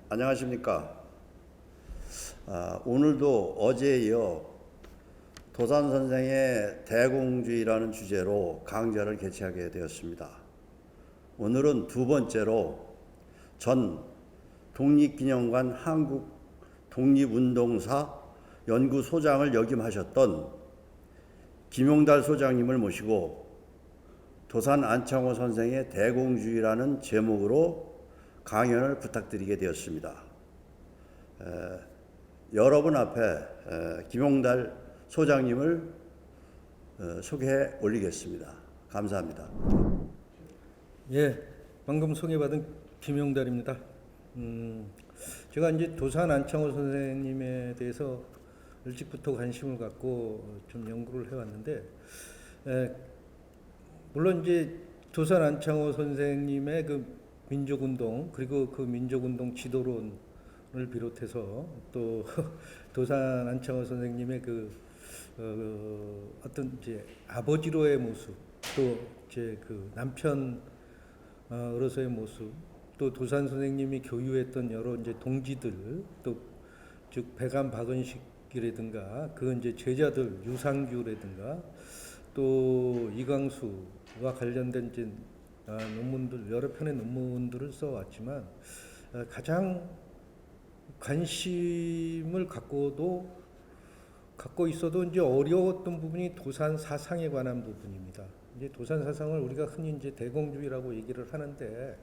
안녕하십니까. 오늘도 어제에 이어 도산 선생의 대공주의라는 주제로 강좌를 개최하게 되었습니다. 오늘은 두 번째로 전 독립기념관 한국 독립운동사 연구소장을 역임하셨던 김용달 소장님을 모시고 도산 안창호 선생의 대공주의라는 제목으로 강연을 부탁드리게 되었습니다. 여러분 앞에 김용달 소장님을 소개해 올리겠습니다. 감사합니다. 예, 방금 소개받은 김용달입니다. 제가 이제 도산 안창호 선생님에 대해서 일찍부터 관심을 갖고 좀 연구를 해왔는데, 물론 이제 도산 안창호 선생님의 그 민족운동 그리고 그 민족운동 지도론을 비롯해서 또 도산 안창호 선생님의 어떤 이제 아버지로의 모습, 또 이제 그 남편으로서의 모습, 또 도산 선생님이 교유했던 여러 이제 동지들, 또 즉 백암 박은식이라든가 그 이제 제자들 유상규라든가 또 이광수와 관련된 이제 논문들 여러 편의 논문들을 써왔지만 가장 관심을 갖고 있어도 이제 어려웠던 부분이 도산 사상에 관한 부분입니다. 이제 도산 사상을 우리가 흔히 이제 대공주의라고 얘기를 하는데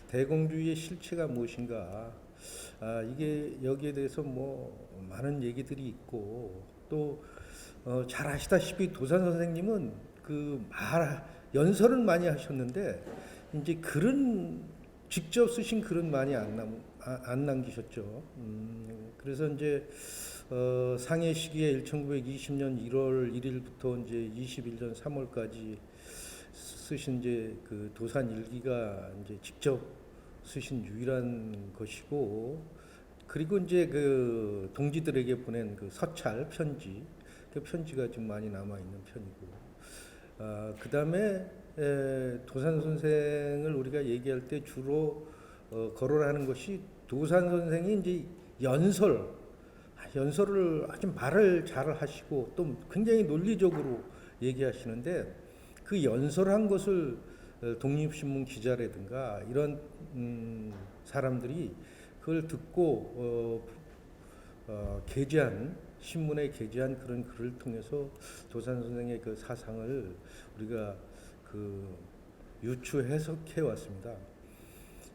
대공주의의 실체가 무엇인가? 이게 여기에 대해서 뭐 많은 얘기들이 있고 또 잘 아시다시피 도산 선생님은 연설은 많이 하셨는데 이제 글은 직접 쓰신 글은 많이 안 남기셨죠. 그래서 이제 상해 시기에 1920년 1월 1일부터 이제 21년 3월까지 쓰신 이제 그 도산 일기가 이제 직접 쓰신 유일한 것이고, 그리고 이제 그 동지들에게 보낸 그 서찰 편지, 그 편지가 좀 많이 남아 있는 편이고, 그 다음에 도산 선생을 우리가 얘기할 때 주로 거론하는 것이 도산 선생이 이제 연설을 아주 말을 잘 하시고 또 굉장히 논리적으로 얘기하시는데 그 연설한 것을 독립신문 기자라든가 이런 사람들이 그걸 듣고 신문에 게재한 그런 글을 통해서 도산 선생의 그 사상을 우리가 유추 해석해 왔습니다.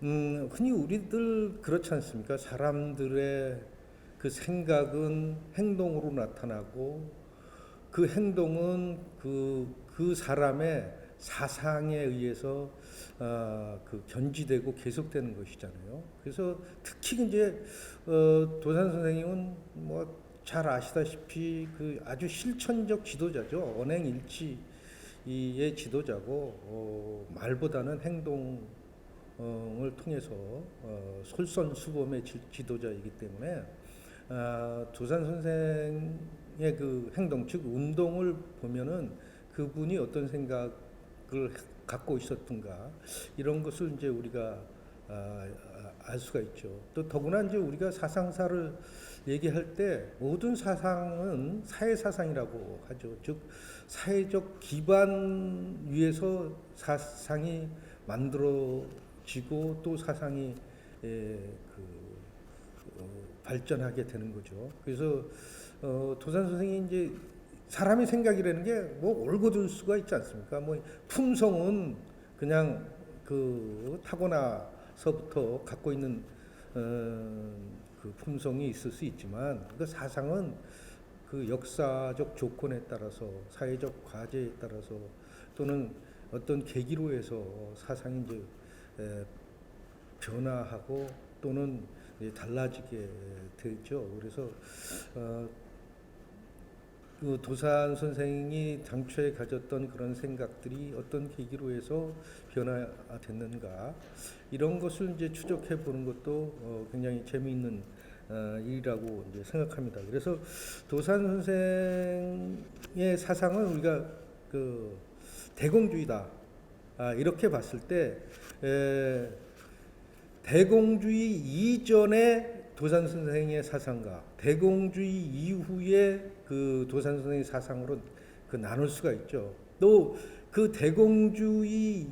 흔히 우리들 그렇지 않습니까? 사람들의 그 생각은 행동으로 나타나고 그 행동은 그 사람의 사상에 의해서 견지되고 계속되는 것이잖아요. 그래서 특히 이제 도산 선생님은 뭐 잘 아시다시피 그 아주 실천적 지도자죠. 언행일치의 지도자고 말보다는 행동을 통해서 솔선수범의 지도자이기 때문에 도산 선생의 그 행동, 즉 운동을 보면은 그분이 어떤 생각을 갖고 있었던가 이런 것을 이제 우리가 알 수가 있죠. 또 더구나 이제 우리가 사상사를 얘기할 때 모든 사상은 사회 사상이라고 하죠. 즉 사회적 기반 위에서 사상이 만들어지고 또 사상이 발전하게 되는 거죠. 그래서 도산 선생이 이제 사람의 생각이라는 게 뭐 올곧을 수가 있지 않습니까? 뭐 품성은 그냥 그 타고나서부터 갖고 있는 그 품성이 있을 수 있지만 그 사상은 그 역사적 조건에 따라서 사회적 과제에 따라서 또는 어떤 계기로 해서 사상이 이제 변화하고 또는 달라지게 되죠. 그래서 그 도산 선생이 당초에 가졌던 그런 생각들이 어떤 계기로 해서 변화됐는가 이런 것을 이제 추적해 보는 것도 굉장히 재미있는 일이라고 이제 생각합니다. 그래서 도산 선생의 사상은 우리가 그 대공주의다 이렇게 봤을 때 대공주의 이전의 도산 선생의 사상과 대공주의 이후의 그 도산 선생의 사상으로 그 나눌 수가 있죠. 또 그 대공주의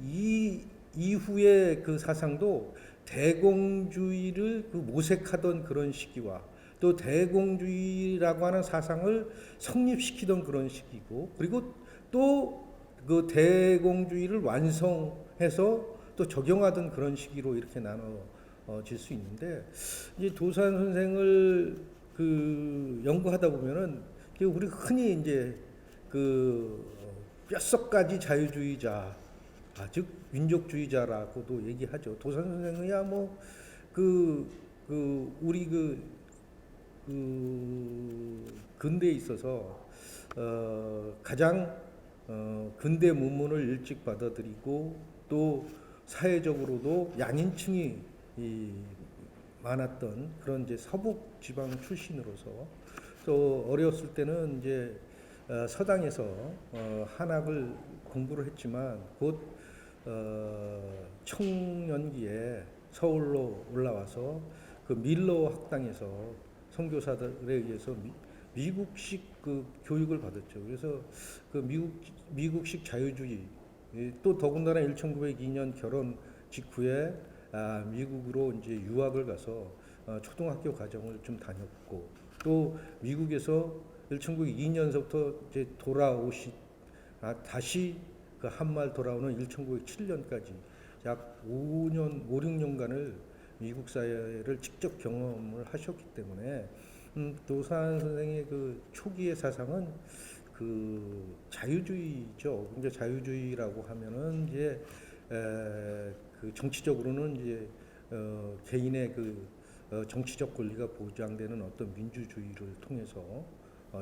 이후의 그 사상도 대공주의를 그 모색하던 그런 시기와 또 대공주의라고 하는 사상을 성립시키던 그런 시기고, 그리고 또 그 대공주의를 완성해서 또 적용하던 그런 시기로 이렇게 나눠질 수 있는데, 이제 도산 선생을 그 연구하다 보면은 우리 흔히 이제 그 뼛속까지 자유주의자, 즉 민족주의자라고도 얘기하죠. 도산 선생이야 뭐 우리 근대에 있어서 가장 근대 문문을 일찍 받아들이고 또 사회적으로도 양인층이 많았던 그런 이제 서북 지방 출신으로서, 또 어렸을 때는 이제 서당에서 한학을 공부를 했지만 곧 청년기에 서울로 올라와서 그 밀러 학당에서 선교사들에 의해서 미국식 그 교육을 받았죠. 그래서 그 미국식 자유주의, 또 더군다나 1902년 결혼 직후에 미국으로 이제 유학을 가서 초등학교 과정을 좀 다녔고, 또 미국에서 1902년서부터 이제 다시 그 한말 돌아오는 1907년까지 약 5, 6년간을 미국 사회를 직접 경험을 하셨기 때문에 도산 선생의 그 초기의 사상은 그 자유주의죠. 이제 자유주의라고 하면은 이제 그 정치적으로는 이제 개인의 그 정치적 권리가 보장되는 어떤 민주주의를 통해서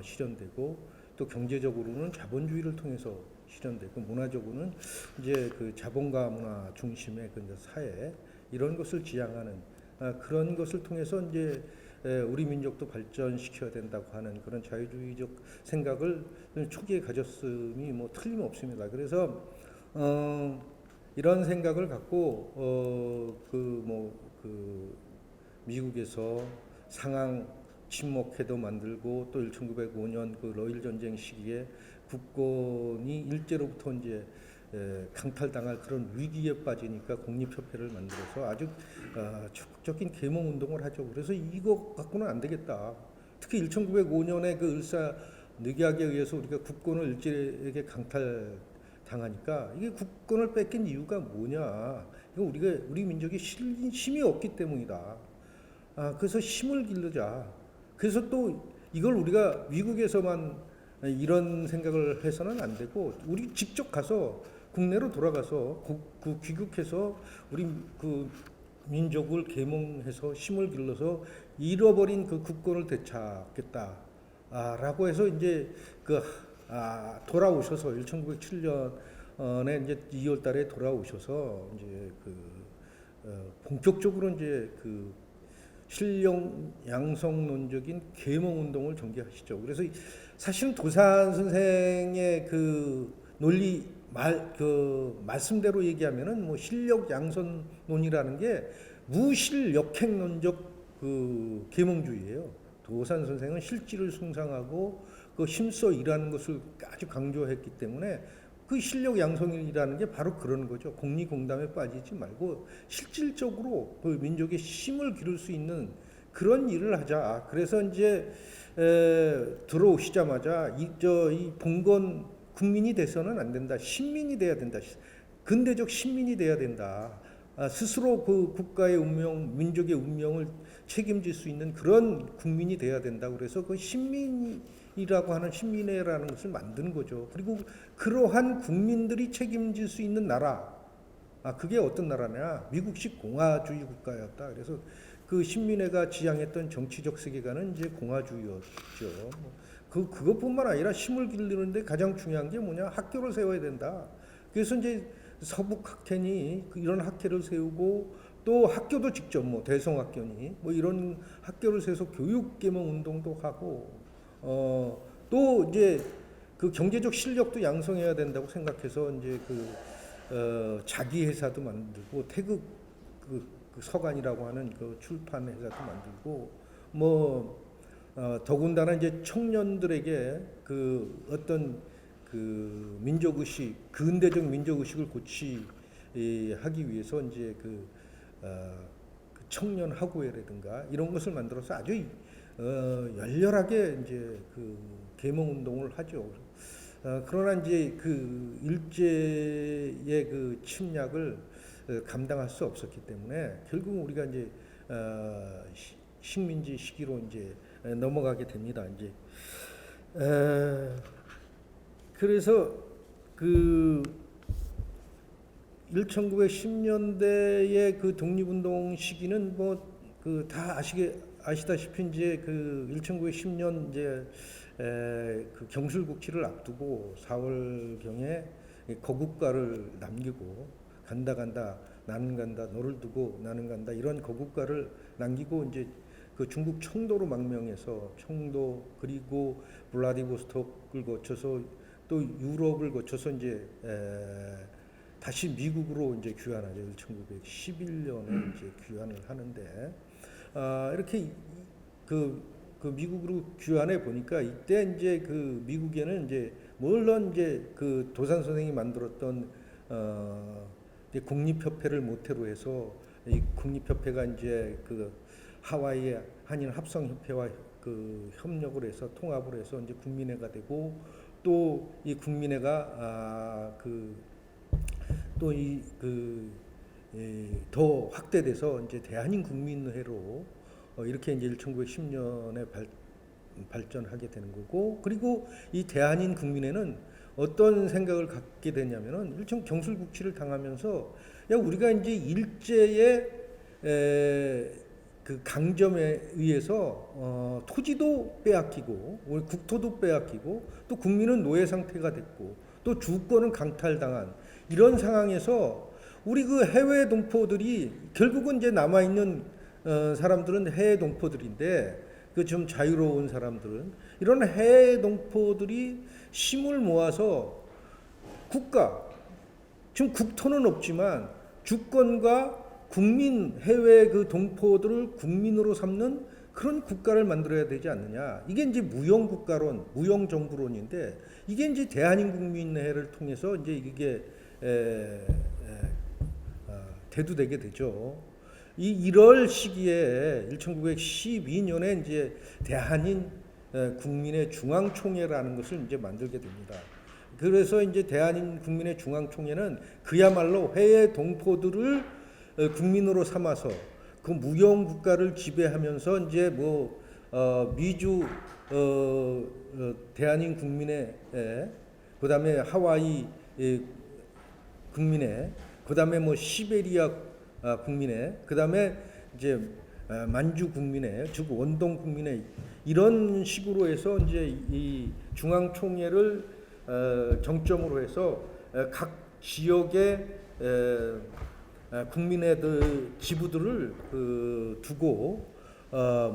실현되고, 또 경제적으로는 자본주의를 통해서 실현되고, 문화적으로는 이제 그 자본가 문화 중심의 그 사회, 이런 것을 지향하는 그런 것을 통해서 이제 우리 민족도 발전시켜야 된다고 하는 그런 자유주의적 생각을 초기에 가졌음이 뭐 틀림없습니다. 그래서 이런 생각을 갖고 미국에서 상항 침묵회도 만들고, 또 1905년 그 러일 전쟁 시기에 국권이 일제로부터 이제 강탈당할 그런 위기에 빠지니까 국립협회를 만들어서 아주 적극적인 계몽 운동을 하죠. 그래서 이거 갖고는 안 되겠다. 특히 1905년에 그 을사 늑약에 의해서 우리가 국권을 일제에게 강탈당하니까 이게 국권을 뺏긴 이유가 뭐냐? 이거 우리 민족이 힘이 없기 때문이다. 그래서 힘을 기르자. 그래서 또 이걸 우리가 미국에서만 이런 생각을 해서는 안 되고, 우리 직접 가서 국내로 돌아가서 귀국해서 우리 그 민족을 계몽해서 힘을 길러서 잃어버린 그 국권을 되찾겠다라고 해서 이제 돌아오셔서 1907년에 이제 2월달에 돌아오셔서 이제 본격적으로 이제 실력 양성론적인 계몽 운동을 전개하시죠. 그래서 사실은 도산 선생의 그 논리 말씀대로 얘기하면은 뭐 실력 양성론이라는 게 무실역행론적 그 계몽주의예요. 도산 선생은 실질을 숭상하고 그 힘써 일하는 것을 아주 강조했기 때문에 그 실력 양성이라는 게 바로 그런 거죠. 공리공담에 빠지지 말고 실질적으로 그 민족의 힘을 기를 수 있는 그런 일을 하자. 그래서 이제 들어오시자마자 이 봉건 국민이 돼서는 안 된다. 신민이 돼야 된다. 근대적 신민이 돼야 된다. 스스로 그 국가의 운명, 민족의 운명을 책임질 수 있는 그런 국민이 돼야 된다. 그래서 그 신민이라고 하는 신민회라는 것을 만드는 거죠. 그리고 그러한 국민들이 책임질 수 있는 나라, 그게 어떤 나라냐? 미국식 공화주의 국가였다. 그래서 그 신민회가 지향했던 정치적 세계관은 이제 공화주의였죠. 그것뿐만 아니라 힘을 기르는데 가장 중요한 게 뭐냐? 학교를 세워야 된다. 그래서 이제 서북 학회니 이런 학회를 세우고, 또 학교도 직접 뭐 대성학교니 뭐 이런 학교를 세워서 교육 계몽 운동도 하고, 또 이제 그 경제적 실력도 양성해야 된다고 생각해서 이제 자기 회사도 만들고 태극 그 서간이라고 하는 그 출판 회사도 만들고 더군다나 이제 청년들에게 그 어떤 그 민족의식, 근대적 민족의식을 고취하기 위해서 이제 그 청년 학우회라든가 이런 것을 만들어서 아주 열렬하게 이제 그 계몽 운동을 하죠. 그러나 이제 그 일제의 그 침략을 감당할 수 없었기 때문에 결국 우리가 이제 식민지 시기로 이제 넘어가게 됩니다. 이제 그래서 그 1910년대의 그 독립운동 시기는 뭐 그 다 아시다시피 이제 그 1910년 이제 그 경술국치를 앞두고 4월 경에 거국가를 남기고 간다 나는 간다 너를 두고 나는 간다 이런 거국가를 남기고 이제 그 중국 청도로 망명해서 청도 그리고 블라디보스톡을 거쳐서 또 유럽을 거쳐서 이제 다시 미국으로 이제 귀환하죠. 1911년에 이제 귀환을 하는데 이렇게 그 미국으로 귀환해 보니까 이때 이제 그 미국에는 이제 물론 이제 그 도산 선생이 만들었던 이제 국립협회를 모태로 해서 이 국립협회가 이제 그 하와이의 한인 합성협회와 그 협력을 해서 통합을 해서 이제 국민회가 되고 또 이 국민회가 또 이 더 확대돼서 이제 대한인 국민회로 이렇게 이제 1910년에 발전하게 되는 거고 그리고 이 대한인 국민회는 어떤 생각을 갖게 되냐면은 일종 경술국치를 당하면서 야 우리가 이제 일제의 그 강점에 의해서 토지도 빼앗기고 우리 국토도 빼앗기고 또 국민은 노예 상태가 됐고 또 주권은 강탈당한 이런 상황에서 우리 그 해외 동포들이 결국은 이제 남아 있는 사람들은 해외 동포들인데 그 좀 자유로운 사람들은 이런 해외 동포들이 힘을 모아서 국가 지금 국토는 없지만 주권과 국민 해외 그 동포들을 국민으로 삼는 그런 국가를 만들어야 되지 않느냐. 이게 이제 무형 국가론, 무형 정부론인데 이게 이제 대한인 국민회를 통해서 이제 이게 대두되게 되죠. 이럴 시기에 1912년에 이제 대한인 국민의 중앙총회라는 것을 이제 만들게 됩니다. 그래서 이제 대한인 국민의 중앙총회는 그야말로 해외 동포들을 국민으로 삼아서 그 무형 국가를 지배하면서 이제 미주 대한인 국민회 그다음에 하와이 국민회 그다음에 시베리아 국민회 그다음에 이제 만주 국민회 즉 원동 국민회 이런 식으로 해서 이제 이 중앙총회를 정점으로 해서 각 지역의 국민회들 기부들을 두고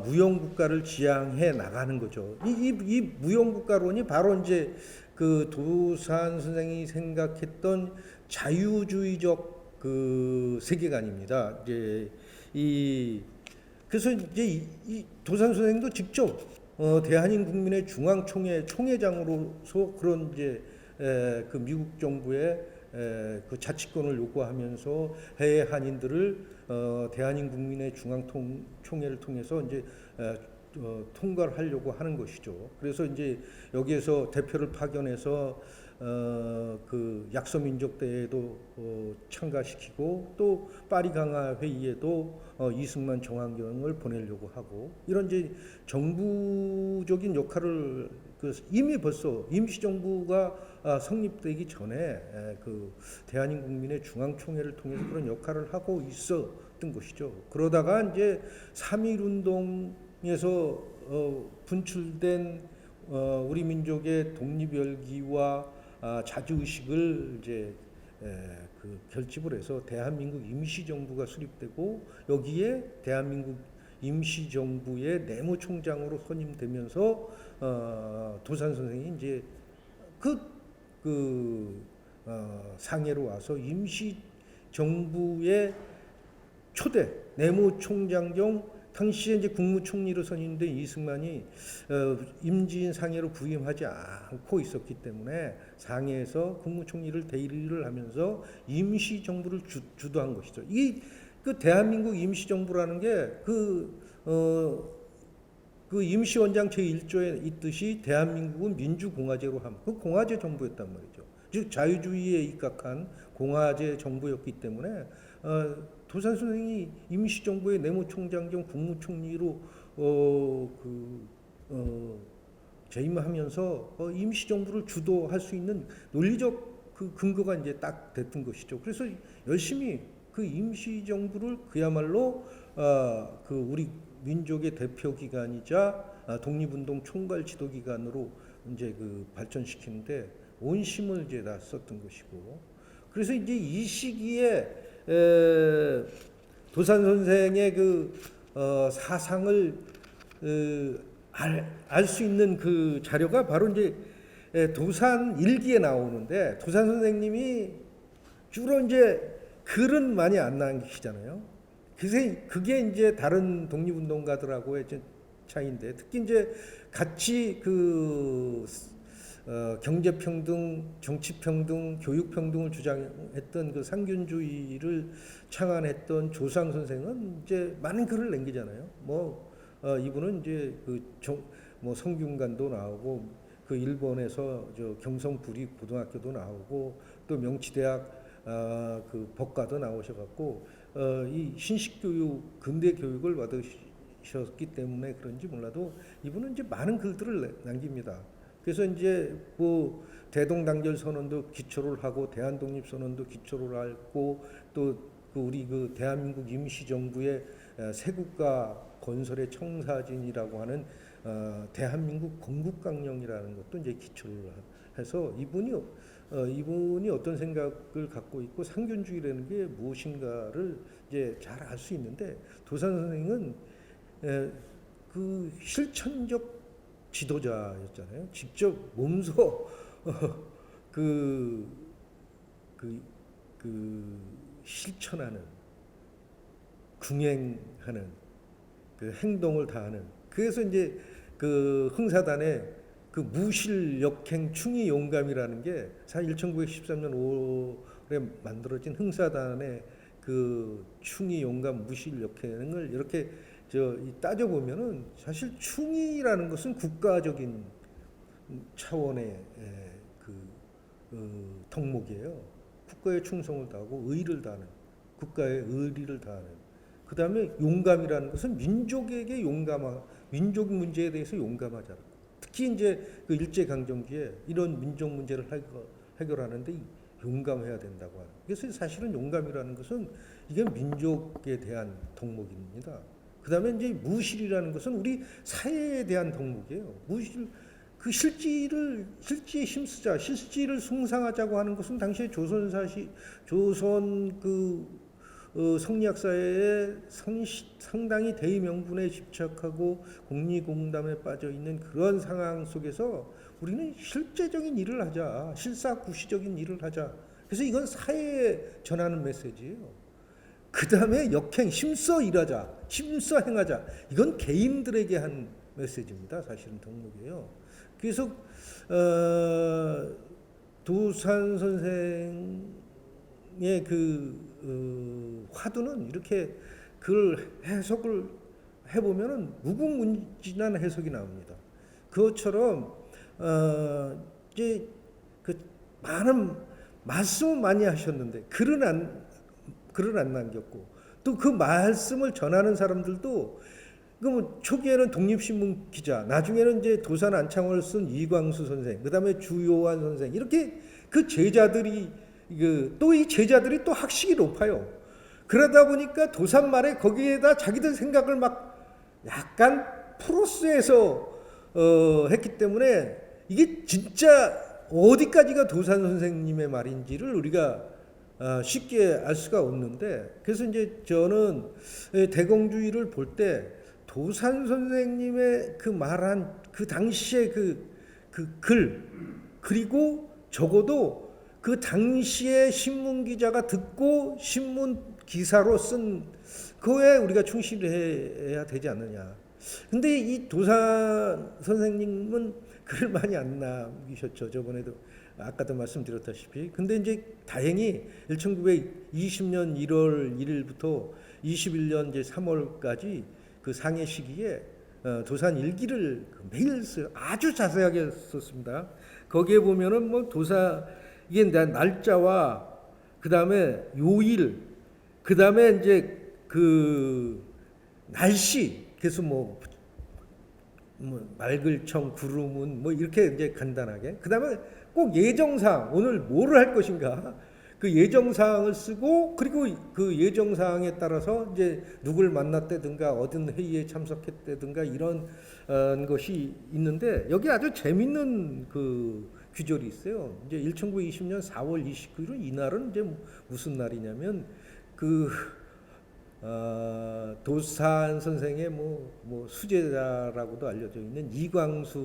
무형 국가를 지향해 나가는 거죠. 이 무형 국가론이 바로 이제 그 도산 선생이 생각했던 자유주의적 그 세계관입니다. 이제 그래서 이제 이 도산 선생도 직접 대한인 국민의 중앙총회 총회장으로서 그런 이제 그 미국 정부의 그 자치권을 요구하면서 해외 한인들을 대한인 국민의 중앙총회를 통해서 이제 통과를 하려고 하는 것이죠. 그래서 이제 여기에서 대표를 파견해서 그 약소민족 대회도 참가시키고 또 파리 강화 회의에도 이승만 정황경을 보내려고 하고 이런 이제 정부적인 역할을 이미 벌써 임시정부가 성립되기 전에 그 대한인 국민의 중앙총회를 통해서 그런 역할을 하고 있었던 것이죠. 그러다가 이제 3.1운동에서 분출된 우리 민족의 독립열기와 자주의식을 이제 그 결집을 해서 대한민국 임시정부가 수립되고 여기에 대한민국 임시정부의 내무총장으로 선임되면서 도산 선생이 이제 상해로 와서 임시정부의 초대 내무총장경 당시에 이제 국무총리로 선임된 이승만이 임지인 상해로 부임하지 않고 있었기 때문에 상해에서 국무총리를 대리를 하면서 임시정부를 주도한 것이죠. 이 그 대한민국 임시정부라는 게 그 임시원장 제1조에 있듯이 대한민국은 민주공화제로 함, 그 공화제 정부였단 말이죠. 즉 자유주의에 입각한 공화제 정부였기 때문에 도산 선생이 임시정부의 내무총장 겸 국무총리로 재임하면서 임시정부를 주도할 수 있는 논리적 그 근거가 이제 딱 됐던 것이죠. 그래서 열심히 그 임시정부를 그야말로 그 우리 민족의 대표 기관이자 독립운동 총괄 지도 기관으로 이제 그 발전시키는데 온 힘을 이제 다 썼던 것이고, 그래서 이제 이 시기에 도산 선생의 그 사상을 알 수 있는 그 자료가 바로 이제 도산 일기에 나오는데, 도산 선생님이 주로 이제 글은 많이 안 남기시잖아요. 그래서 그게 이제 다른 독립운동가들하고의 차이인데, 특히 이제 같이 그 경제평등, 정치평등, 교육평등을 주장했던 그 상균주의를 창안했던 조상 선생은 이제 많은 글을 남기잖아요. 이분은 이제 뭐 성균관도 나오고, 그 일본에서 저 경성부리 고등학교도 나오고, 또 명치대학 그 법과도 나오셔갖고 이 신식교육, 근대 교육을 받으셨기 때문에 그런지 몰라도 이분은 이제 많은 글들을 남깁니다. 그래서 이제 뭐 대동단결 선언도 기초를 하고, 대한독립 선언도 기초를 하고, 또 그 우리 그 대한민국 임시정부의 세국가 건설의 청사진이라고 하는 대한민국 건국강령이라는 것도 이제 기초를 해서 이분이 어떤 생각을 갖고 있고 상균주의라는 게 무엇인가를 이제 잘 알 수 있는데, 도산 선생은 그 실천적 지도자였잖아요. 직접 몸소 실천하는, 궁행하는 그 행동을 다하는. 그래서 이제 그 흥사단의 그 무실역행 충의 용감이라는 게 사실 1913년 5월에 만들어진 흥사단의 그 충의 용감 무실역행을 이렇게 따져 보면은 사실 충의라는 것은 국가적인 차원의 덕목이에요. 국가의 충성을 다하고 의를 다하는, 국가의 의리를 다하는. 그 다음에 용감이라는 것은 민족에게 민족 문제에 대해서 용감하잖아. 특히 이제 그 일제강점기에 이런 민족 문제를 해결하는데 용감해야 된다고 하는. 그래서 사실은 용감이라는 것은 이게 민족에 대한 덕목입니다. 그 다음에 이제 무실이라는 것은 우리 사회에 대한 덕목이에요. 무실, 그 실지에 힘쓰자, 실지를 숭상하자고 하는 것은 당시에 조선 성리학 사회에 상당히 대의명분에 집착하고 공리공담에 빠져 있는 그런 상황 속에서 우리는 실제적인 일을 하자, 실사구시적인 일을 하자. 그래서 이건 사회에 전하는 메시지예요. 그 다음에 역행, 힘써 일하자, 힘써 행하자. 이건 개인들에게 한 메시지입니다. 사실은 덕목이에요. 그래서 도산 선생의 화두는 이렇게 그걸 해석을 해보면은 무궁무진한 해석이 나옵니다. 그것처럼 이제 그 많은 말씀을 많이 하셨는데 글은 안 남겼고, 또 그 말씀을 전하는 사람들도 그 초기에는 독립신문 기자, 나중에는 이제 도산 안창호를 쓴 이광수 선생, 그다음에 주요한 선생, 이렇게 그 제자들이 또 이 제자들이 또 학식이 높아요. 그러다 보니까 도산 말에 거기에다 자기들 생각을 막 약간 프로스해서 했기 때문에 이게 진짜 어디까지가 도산 선생님의 말인지를 우리가 쉽게 알 수가 없는데, 그래서 이제 저는 대공주의를 볼 때 도산 선생님의 그 말한 그 당시의 그 글, 그리고 적어도 그 당시에 신문 기자가 듣고 신문 기사로 쓴 그거에 우리가 충실해야 되지 않느냐. 근데 이 도산 선생님은 글을 많이 안 남기셨죠. 저번에도 아까도 말씀드렸다시피. 근데 이제 다행히 1920년 1월 1일부터 21년 이제 3월까지 그 상해 시기에 도산 일기를 매일 아주 자세하게 썼습니다. 거기에 보면은 뭐 이게 날짜와 그 다음에 요일, 그 다음에 이제 그 날씨, 그래서 뭐 말글청, 구름은 뭐 이렇게 이제 간단하게. 그 다음에 꼭 예정사항, 오늘 뭐를 할 것인가. 그 예정사항을 쓰고, 그리고 그 예정사항에 따라서 이제 누굴 만났다든가 어떤 회의에 참석했다든가 이런 것이 있는데, 여기 아주 재밌는 그 규절이 있어요. 이제 1920년 4월 29일은 이날은 이제 무슨 날이냐면 도산 선생의 뭐 수제자라고도 알려져 있는 이광수를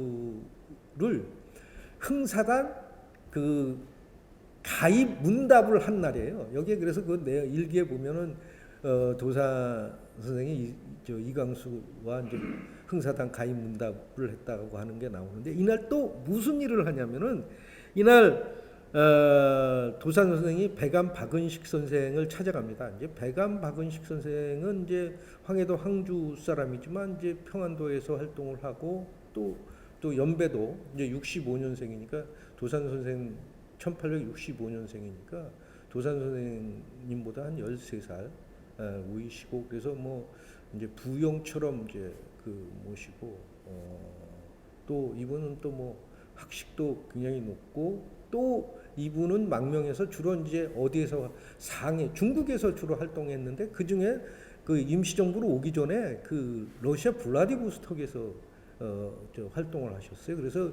흥사단 그 가입 문답을 한 날이에요. 여기에 그래서 그 일기에 보면은 도산 선생이 이광수와 이제 흥사단 가입 문답을 했다고 하는 게 나오는데, 이날 또 무슨 일을 하냐면은 이날 도산 선생이 배감 박은식 선생을 찾아갑니다. 이제 배감 박은식 선생은 이제 황해도 항주 사람이지만 이제 평안도에서 활동을 하고 또 연배도 이제 65년생이니까 도산 선생 1865년생이니까 도산 선생님보다 한 13살 우이시고, 그래서 뭐 이제 부용처럼 이제 모시고 또 이분은 또 뭐 학식도 굉장히 높고, 또 이분은 망명해서 주로 이제 어디에서 중국에서 주로 활동했는데, 그 중에 그 임시정부로 오기 전에 그 러시아 블라디보스톡에서 활동을 하셨어요. 그래서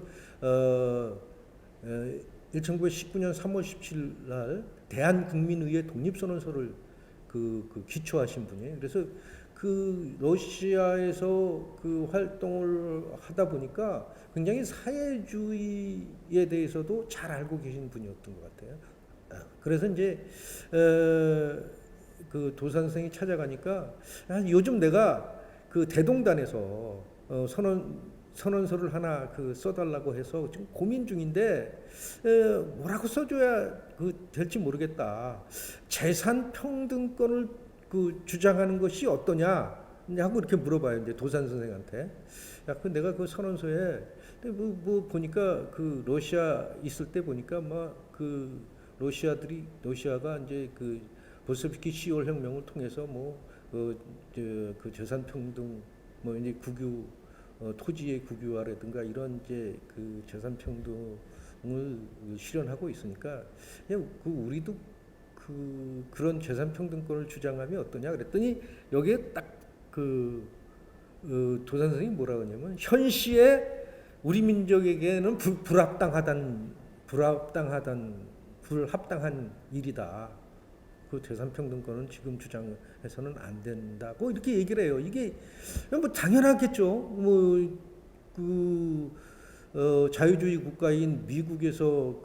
1919년 3월 17일 날 대한국민의회 독립선언서를 기초하신 분이에요. 그래서 그 러시아에서 그 활동을 하다 보니까 굉장히 사회주의에 대해서도 잘 알고 계신 분이었던 것 같아요. 그래서 이제 그 도산 선생이 찾아가니까 요즘 내가 그 대동단에서 선언서를 하나 써달라고 해서 지금 고민 중인데 뭐라고 써줘야 될지 모르겠다. 재산 평등권을 주장하는 것이 어떠냐 하고 이렇게 물어봐요. 이제 도산 선생한테. 내가 그 선언서에 뭐 보니까 그 러시아 있을 때 보니까 러시아가 이제 그 볼셰비키 10월 혁명을 통해서 그 재산 평등 이제 국유 토지의 국유화라든가 이런 이제 그 재산 평등을 실현하고 있으니까 우리도 그런 재산 평등권을 주장하면 어떠냐 그랬더니, 여기에 딱 도산 선생이 뭐라 그러냐면, 현 시에 우리 민족에게는 불합당한 일이다. 그 재산 평등권은 지금 주장해서는 안 된다고 이렇게 얘기를 해요. 이게 뭐 당연하겠죠. 자유주의 국가인 미국에서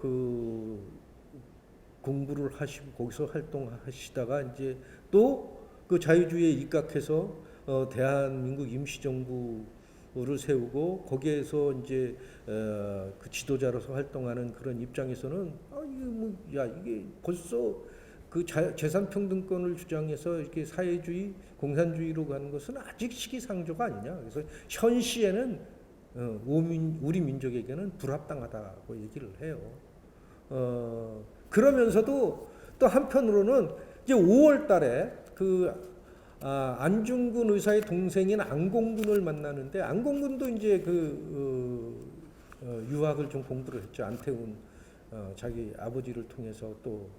공부를 하시고 거기서 활동하시다가 이제 또 그 자유주의에 입각해서 대한민국 임시정부를 세우고 거기에서 이제 그 지도자로서 활동하는 그런 입장에서는 이게 벌써 그 재산 평등권을 주장해서 이렇게 사회주의, 공산주의로 가는 것은 아직 시기상조가 아니냐. 그래서 현 시에는 우리 민족에게는 불합당하다고 얘기를 해요. 그러면서도 또 한편으로는 이제 5월달에 안중근 의사의 동생인 안공근을 만나는데, 안공근도 이제 유학을 좀 공부를 했죠. 안태훈 자기 아버지를 통해서 또.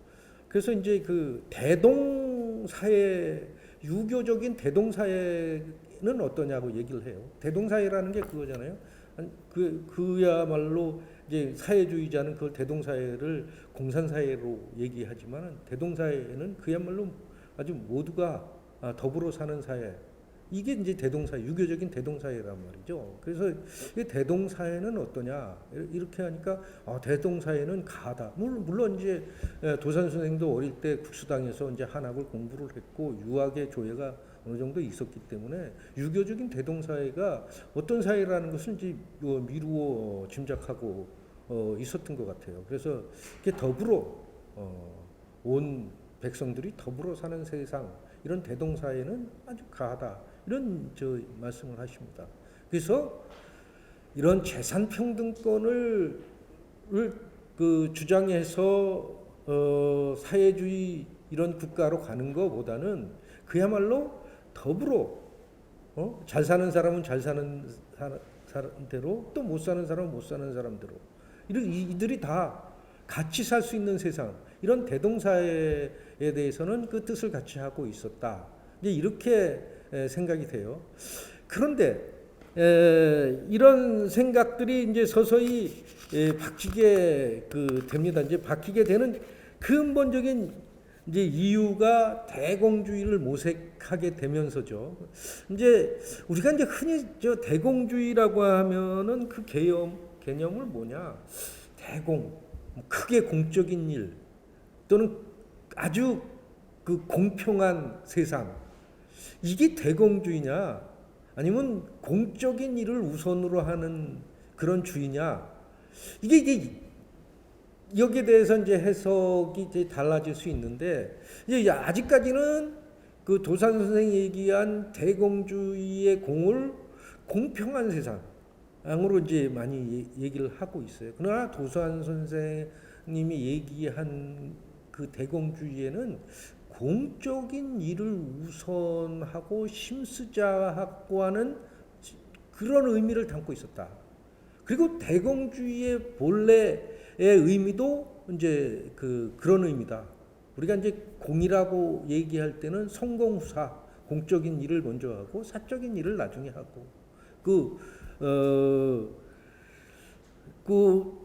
그래서 이제 대동사회, 유교적인 대동사회는 어떠냐고 얘기를 해요. 대동사회라는 게 그거잖아요. 그야말로 이제 사회주의자는 그걸 대동사회를 공산사회로 얘기하지만, 대동사회는 그야말로 아주 모두가 더불어 사는 사회, 이게 이제 대동사회, 유교적인 대동사회란 말이죠. 그래서 이 대동사회는 어떠냐 이렇게 하니까 대동사회는 가하다. 물론 이제 도산 선생도 어릴 때 국수당에서 이제 한학을 공부를 했고 유학의 조예가 어느 정도 있었기 때문에 유교적인 대동사회가 어떤 사회라는 것을 이제 미루어 짐작하고 있었던 것 같아요. 그래서 이게 더불어 온 백성들이 더불어 사는 세상, 이런 대동사회는 아주 가하다, 이런 말씀을 하십니다. 그래서 이런 재산평등권을 주장해서 사회주의 이런 국가로 가는 것보다는 그야말로 더불어 잘 사는 사람은 잘 사는 사람대로, 또 못 사는 사람은 못 사는 사람대로 이들이 다 같이 살 수 있는 세상, 이런 대동사회에 대해서는 그 뜻을 같이 하고 있었다. 이제 이렇게 생각이 돼요. 그런데 이런 생각들이 이제 서서히 바뀌게 됩니다. 이제 바뀌게 되는 근본적인 이제 이유가 대공주의를 모색하게 되면서죠. 이제 우리가 이제 흔히 대공주의라고 하면은 그 개념을 뭐냐? 크게 공적인 일, 또는 아주 공평한 세상, 이게 대공주의냐, 아니면 공적인 일을 우선으로 하는 그런 주의냐, 이게 여기에 대해서 이제 해석이 이제 달라질 수 있는데, 이제 아직까지는 그 도산 선생이 얘기한 대공주의의 공을 공평한 세상으로 이제 많이 얘기를 하고 있어요. 그러나 도산 선생님이 얘기한 그 대공주의에는 공적인 일을 우선하고 힘쓰자고 하는 그런 의미를 담고 있었다. 그리고 대공주의의 본래의 의미도 이제 그런 의미다. 우리가 이제 공이라고 얘기할 때는 성공후사, 공적인 일을 먼저 하고 사적인 일을 나중에 하고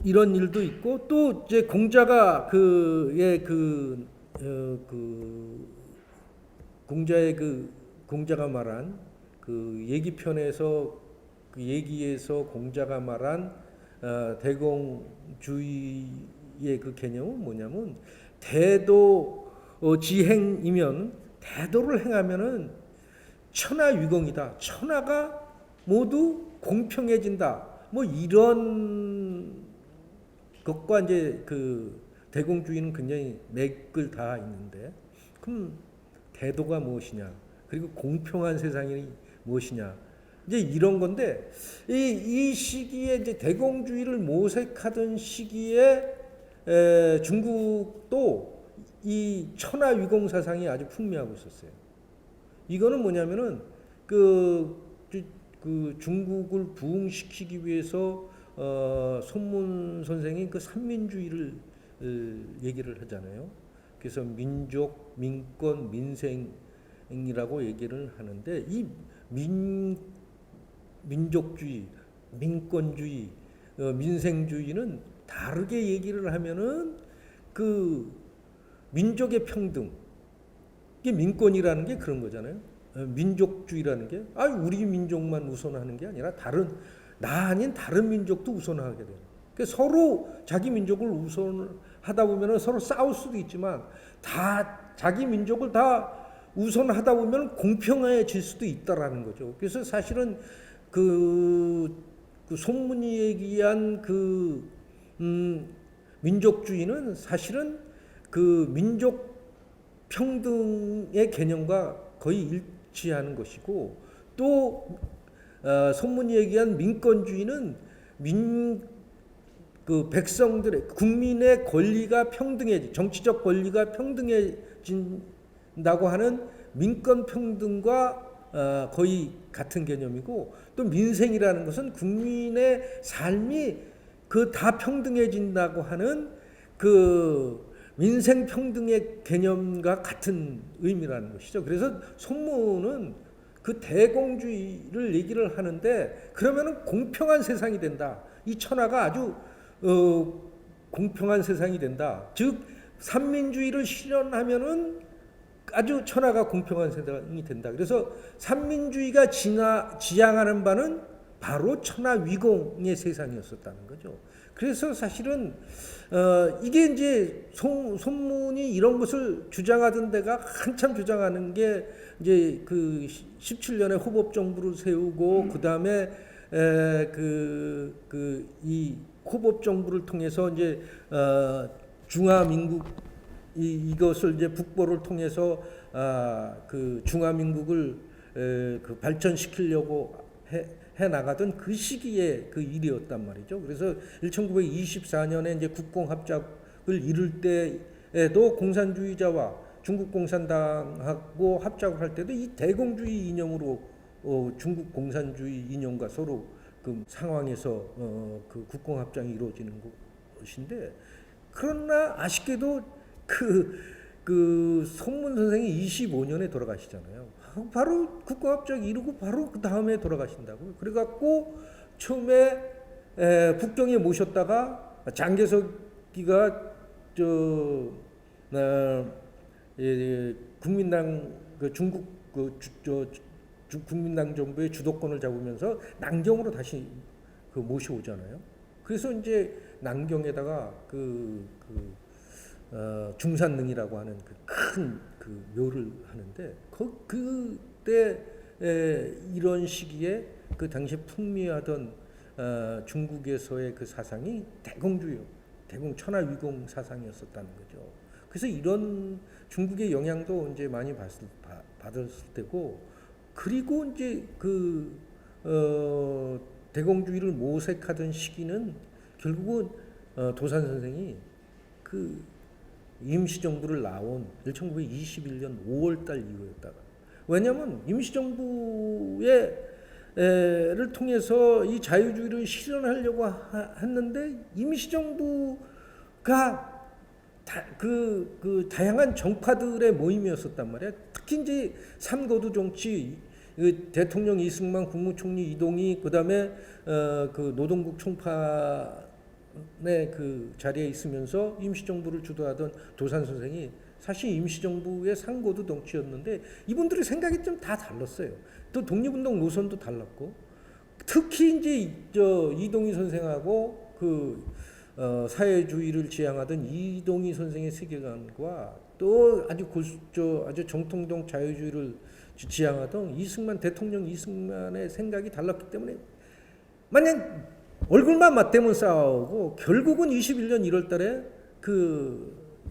이런 일도 있고, 또 이제 공자가 공자가 말한 얘기편에서 얘기에서 공자가 말한 대공주의의 개념은 뭐냐면, 대도 지행이면, 대도를 행하면은 천하유공이다. 천하가 모두 공평해진다. 뭐 이런 것과 이제 대공주의는 굉장히 맥을 다 있는데, 그럼 대도가 무엇이냐, 그리고 공평한 세상이 무엇이냐, 이제 이런 건데, 이 시기에 이제 대공주의를 모색하던 시기에 중국도 이 천하유공 사상이 아주 풍미하고 있었어요. 이거는 뭐냐면은 중국을 부흥시키기 위해서 손문 선생이 삼민주의를 얘기를 하잖아요. 그래서 민족, 민권, 민생이라고 얘기를 하는데, 이 민족주의, 민권주의, 민생주의는 다르게 얘기를 하면은 민족의 평등, 이게 민권이라는 게 그런 거잖아요. 민족주의라는 게 우리 민족만 우선하는 게 아니라 나 아닌 다른 민족도 우선하게 돼요. 그러니까 서로 자기 민족을 우선하다 보면 서로 싸울 수도 있지만, 다 자기 민족을 다 우선하다 보면 공평해질 수도 있다라는 거죠. 그래서 사실은 손문이 얘기한 민족주의는 사실은 민족 평등의 개념과 거의 일치하는 것이고, 또 손문이 얘기한 민권주의는 백성들의, 국민의 권리가 정치적 권리가 평등해진다고 하는 민권 평등과 거의 같은 개념이고, 또 민생이라는 것은 국민의 삶이 다 평등해진다고 하는 민생 평등의 개념과 같은 의미라는 것이죠. 그래서 손문은 대공주의를 얘기를 하는데, 그러면은 공평한 세상이 된다. 이 천하가 아주 공평한 세상이 된다. 즉 삼민주의를 실현하면은 아주 천하가 공평한 세상이 된다. 그래서 삼민주의가 지향하는 바는 바로 천하위공의 세상이었었다는 거죠. 그래서 사실은 이게 이제 손문이 이런 것을 주장하던 데가 한참 주장하는 게 이제 그 17년에 호법정부를 세우고 그 다음에 이 호법정부를 통해서 이제 중화민국 이것을 이제 북보를 통해서 그 중화민국을 그 발전시키려고 해 나가던 그 시기에 그 일이었단 말이죠. 그래서 1924년에 이제 국공합작을 이룰 때에도 공산주의자와 중국 공산당하고 합작을 할 때도 이 대공주의 이념으로 중국 공산주의 이념과 서로 그 상황에서 그 국공합작이 이루어지는 것인데, 그러나 아쉽게도 그 손문 선생이 25년에 돌아가시잖아요. 바로 국공합작 이루고 바로 그 다음에 돌아가신다고요. 그래갖고 처음에 북경에 모셨다가 장개석이가 국민당 중국 국민당 정부의 주도권을 잡으면서 난경으로 다시 모셔오잖아요. 그래서 이제 난경에다가 중산릉이라고 하는 큰 묘를 하는데 그때 이런 시기에 그 당시 풍미하던 중국에서의 그 사상이 대공 천하위공 사상이었었다는 거죠. 그래서 이런 중국의 영향도 이제 많이 받았을 때고, 그리고 이제 대공주의를 모색하던 시기는 결국은 도산 선생이 임시정부를 나온 1921년 5월달 이후였다가, 왜냐하면 임시정부를 통해서 이 자유주의를 실현하려고 했는데 임시정부가 다양한 정파들의 모임이었었단 말이야. 특히 이제 삼거두 정치, 대통령 이승만, 국무총리 이동희, 그다음에 노동국 총파의 그 자리에 있으면서 임시정부를 주도하던 도산 선생이 사실 임시정부의 상고도 정치였는데 이분들의 생각이 좀 다 달랐어요. 또 독립운동 노선도 달랐고, 특히 이제 이동희 선생하고 사회주의를 지향하던 이동희 선생의 세계관과 또 아주 정통적 자유주의를 지향하던 대통령 이승만의 생각이 달랐기 때문에 만약 얼굴만 맞대면 싸우고 결국은 21년 1월달에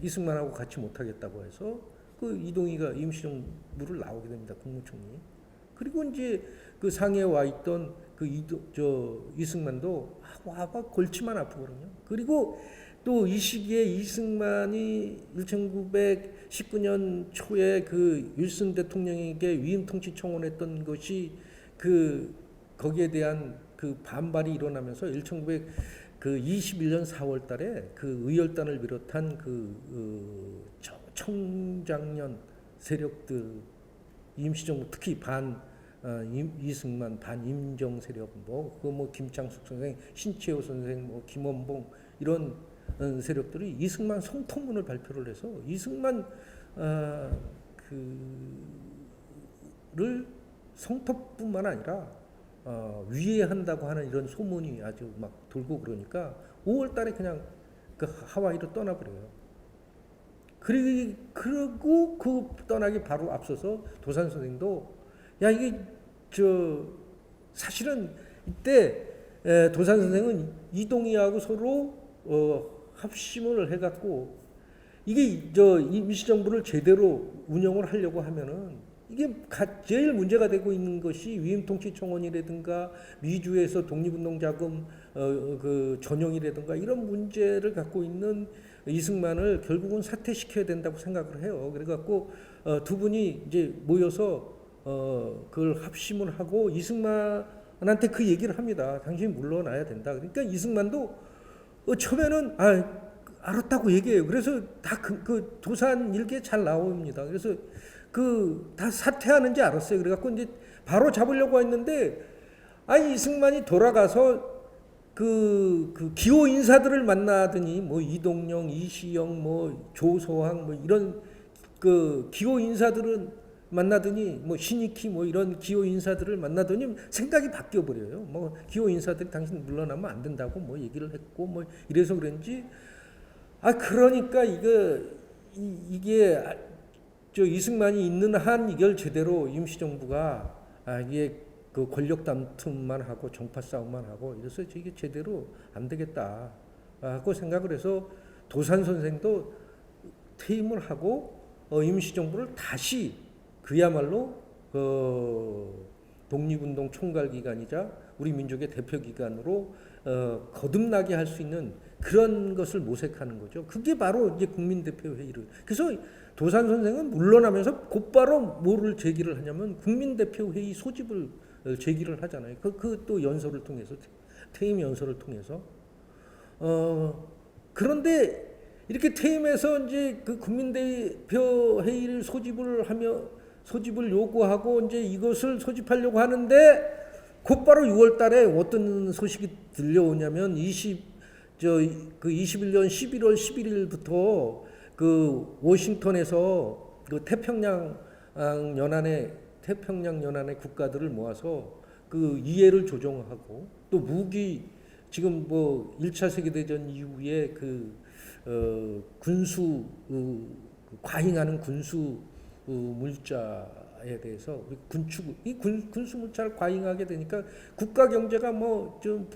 이승만하고 같이 못하겠다고 해서 이동희가 임시정부를 나오게 됩니다. 국무총리. 그리고 이제 상해에 와 있던 이승만도 와봐 골치만 아프거든요. 그리고 또 이 시기에 이승만이 1919년 초에 윌슨 대통령에게 위임 통치 청원했던 것이 거기에 대한 반발이 일어나면서 1921년 4월달에 의열단을 비롯한 청장년 세력들, 임시정부 특히 이승만 반임정 세력, 김창숙 선생, 신채호 선생, 김원봉 이런 세력들이 이승만 성토문을 발표를 해서 이승만 를 성토뿐만 아니라 위해한다고 하는 이런 소문이 아주 막 돌고, 그러니까 5월달에 그냥 하와이로 떠나버려요. 그리고 떠나기 바로 앞서서 도산 선생도 이게 사실은 이때 도산 선생은 이동희하고 서로 합심을 해갖고 이게 임시정부를 제대로 운영을 하려고 하면은 이게 제일 문제가 되고 있는 것이 위임통치청원이라든가 미주에서 독립운동 자금 전용이라든가 이런 문제를 갖고 있는 이승만을 결국은 사퇴시켜야 된다고 생각을 해요. 그래갖고 두 분이 이제 모여서 그걸 합심을 하고 이승만한테 그 얘기를 합니다. 당신이 물러나야 된다. 그러니까 이승만도 처음에는 알았다고 얘기해요. 그래서 다 도산 일기에 잘 나옵니다. 그래서 다 사퇴하는지 알았어요. 그래갖고 이제 바로 잡으려고 했는데, 이승만이 돌아가서 기호 인사들을 만나더니 이동영, 이시영, 조소항 이런 그 기호 인사들은 만나더니 뭐 신익희 뭐 이런 기호 인사들을 만나더니 생각이 바뀌어 버려요. 뭐 기호 인사들이 당신 물러나면 안 된다고 뭐 얘기를 했고 뭐 이래서 그런지 그러니까 이게 저 이승만이 있는 한 이걸 제대로 임시정부가 이게 그 권력 다툼만 하고 정파 싸움만 하고 이래서 이게 제대로 안 되겠다 하고 생각을 해서 도산 선생도 퇴임을 하고 임시정부를 다시 그야말로 독립운동 총괄 기관이자 우리 민족의 대표 기관으로 거듭나게 할 수 있는 그런 것을 모색하는 거죠. 그게 바로 이제 국민대표회의를. 그래서 도산 선생은 물러나면서 곧바로 뭐를 제기를 하냐면 국민대표회의 소집을 제기를 하잖아요. 그 또 연설을 통해서 퇴임 연설을 통해서 그런데 이렇게 퇴임해서 이제 그 국민대표 회의를 소집을 요구하고 이제 이것을 소집하려고 하는데 곧바로 6월 달에 어떤 소식이 들려오냐면 21년 11월 11일부터 그 워싱턴에서 그 태평양 연안의 국가들을 모아서 그 이해를 조정하고 또 무기 지금 뭐 1차 세계대전 이후에 군수 과잉하는 군수 물자에 대해서 군수 물자를 과잉하게 되니까 국가 경제가 뭐 좀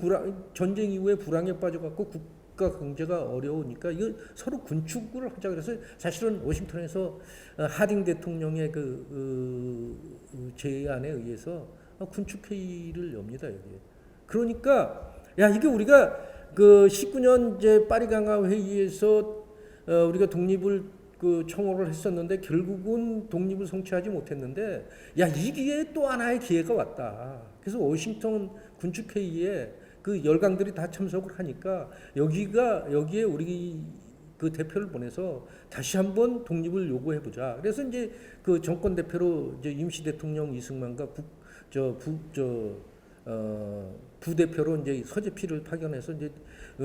전쟁 이후에 불황에 빠져갖고 국가 경제가 어려우니까 이거 서로 군축을 하자 그래서 사실은 워싱턴에서 하딩 대통령의 제안에 의해서 군축 회의를 엽니다 여기. 그러니까 이게 우리가 그 19년 이제 파리 강화 회의에서 우리가 독립을 청호를 했었는데 결국은 독립을 성취하지 못했는데 이게 또 하나의 기회가 왔다. 그래서 워싱턴 군축 회의에 그 열강들이 다 참석을 하니까 여기에 우리 그 대표를 보내서 다시 한번 독립을 요구해 보자. 그래서 이제 그 정권 대표로 이제 임시 대통령 이승만과 부대표로 이제 서재필을 파견해서 이제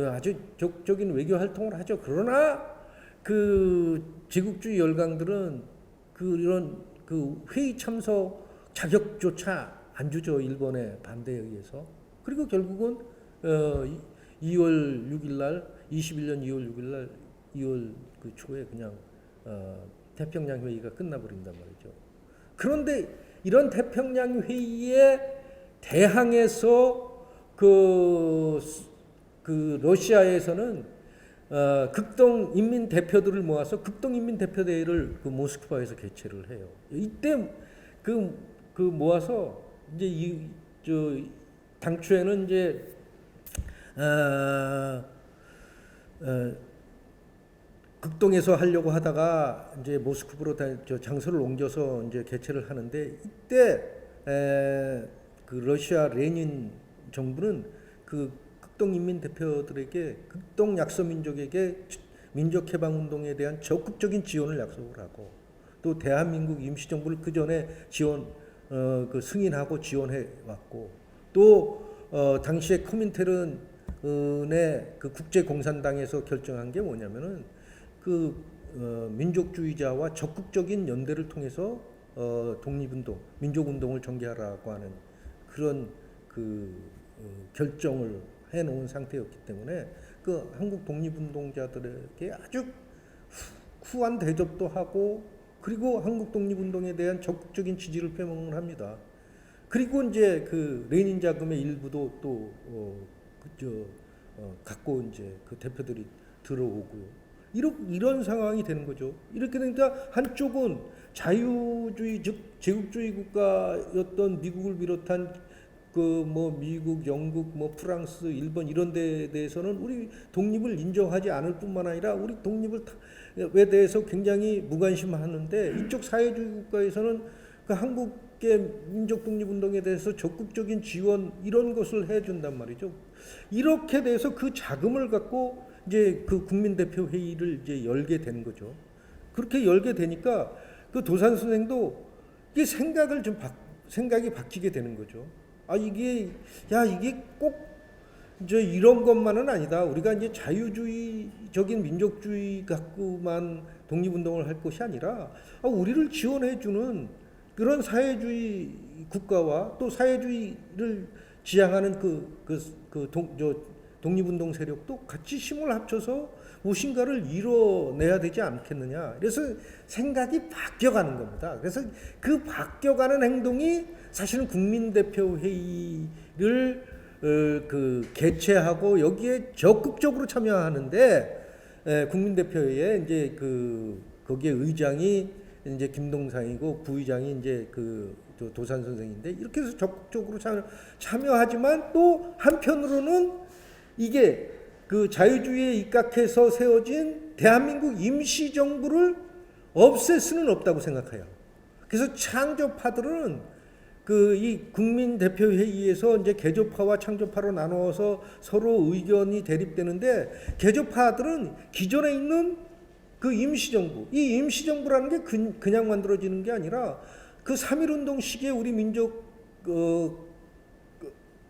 아주 적극적인 외교 활동을 하죠. 그러나 그 제국주의 열강들은 이런 회의 참석 자격조차 안 주죠. 일본의 반대에 의해서. 그리고 결국은 2월 6일 날 21년 2월 6일 날 2월 그 초에 그냥 태평양 회의가 끝나버린단 말이죠. 그런데 이런 태평양 회의에 대항해서 그 러시아에서는 극동 인민 대표들을 모아서 극동 인민 대표대회를 그 모스크바에서 개최를 해요. 이때 그 모아서 이제 당초에는 이제 극동에서 하려고 하다가 이제 모스크바로 장소를 옮겨서 이제 개최를 하는데 이때 그 러시아 레닌 정부는 그 극동 인민 대표들에게 극동 약소민족에게 민족해방운동에 대한 적극적인 지원을 약속을 하고 또 대한민국 임시정부를 그 전에 그 승인하고 지원해 왔고 또 당시에 코민테른의 그 국제공산당에서 결정한 게 뭐냐면은 민족주의자와 적극적인 연대를 통해서 독립운동, 민족운동을 전개하라고 하는 그런 결정을 해놓은 상태였기 때문에 한국 독립운동자들에게 아주 후한 대접도 하고 그리고 한국 독립운동에 대한 적극적인 지지를 표명을 합니다. 그리고 이제 그 레닌 자금의 일부도 또 갖고 이제 그 대표들이 들어오고요. 이런 상황이 되는 거죠. 이렇게 되니까 한쪽은 자유주의 즉 제국주의 국가였던 미국을 비롯한 미국, 영국, 프랑스, 일본 이런 데에 대해서는 우리 독립을 인정하지 않을 뿐만 아니라 우리 독립에 대해서 굉장히 무관심하는데 이쪽 사회주의 국가에서는 그 한국의 민족 독립운동에 대해서 적극적인 지원 이런 것을 해준단 말이죠. 이렇게 돼서 그 자금을 갖고 이제 그 국민대표 회의를 이제 열게 되는 거죠. 그렇게 열게 되니까 그 도산 선생도 이게 생각이 바뀌게 되는 거죠. 이게 꼭 이런 것만은 아니다. 우리가 이제 자유주의적인 민족주의 갖고만 독립운동을 할 것이 아니라 우리를 지원해주는 그런 사회주의 국가와 또 사회주의를 지향하는 독립운동 세력도 같이 힘을 합쳐서 무엇인가를 이뤄내야 되지 않겠느냐. 그래서 생각이 바뀌어가는 겁니다. 그래서 그 바뀌어가는 행동이 사실은 국민대표회의를 개최하고 여기에 적극적으로 참여하는데 국민대표회에 이제 거기에 의장이 이제 김동상이고 부의장이 이제 도산 선생인데 이렇게 해서 적극적으로 참여하지만 또 한편으로는 이게 자유주의에 입각해서 세워진 대한민국 임시정부를 없앨 수는 없다고 생각해요. 그래서 창조파들은 이 국민대표회의에서 이제 개조파와 창조파로 나누어서 서로 의견이 대립되는데 개조파들은 기존에 있는 임시정부, 이 임시정부라는 게 그냥 만들어지는 게 아니라 3.1운동 시기에 우리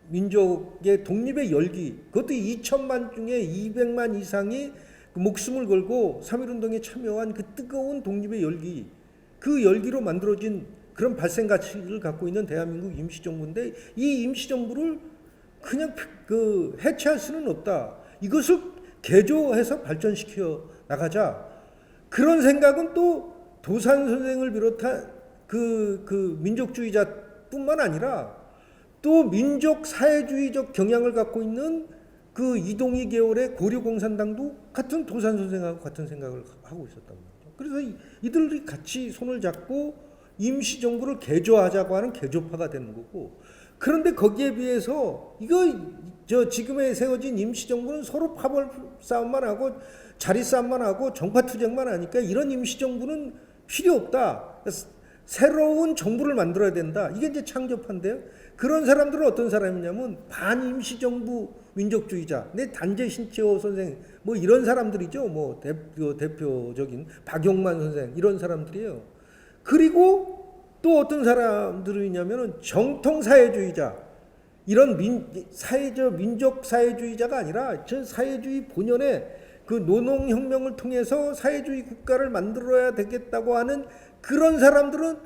민족의 독립의 열기, 그것도 2천만 중에 200만 이상이 목숨을 걸고 3.1운동에 참여한 그 뜨거운 독립의 열기, 그 열기로 만들어진 그런 발생 가치를 갖고 있는 대한민국 임시정부인데 이 임시정부를 그냥 해체할 수는 없다. 이것을 개조해서 발전시켜 나가자. 그런 생각은 또 도산 선생을 비롯한 민족주의자뿐만 아니라 또 민족 사회주의적 경향을 갖고 있는 이동희 계열의 고려공산당도 같은 도산 선생하고 같은 생각을 하고 있었단 말이죠. 그래서 이들이 같이 손을 잡고 임시정부를 개조하자고 하는 개조파가 되는 거고, 그런데 거기에 비해서 지금에 세워진 임시정부는 서로 파벌 싸움만 하고 자리 싸움만 하고 정파투쟁만 하니까 이런 임시정부는 필요 없다. 새로운 정부를 만들어야 된다. 이게 이제 창조파인데요. 그런 사람들은 어떤 사람이냐면 반임시정부 민족주의자, 단재 신채호 선생, 이런 사람들이죠. 대표적인 박용만 선생, 이런 사람들이에요. 그리고 또 어떤 사람들이냐면은 정통 사회주의자, 이런 민족 사회주의자가 아니라 전 사회주의 본연의 노동혁명을 통해서 사회주의 국가를 만들어야 되겠다고 하는 그런 사람들은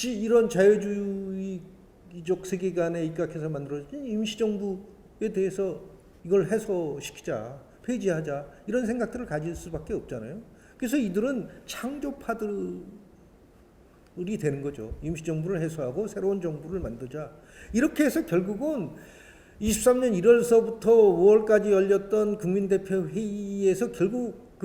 이런 자유주의적 세계관에 입각해서 만들어진 임시정부에 대해서 이걸 해소시키자, 폐지하자, 이런 생각들을 가질 수밖에 없잖아요. 그래서 이들은 창조파들이 되는 거죠. 임시정부를 해소하고 새로운 정부를 만들자. 이렇게 해서 결국은 23년 1월서부터 5월까지 열렸던 국민대표회의에서 결국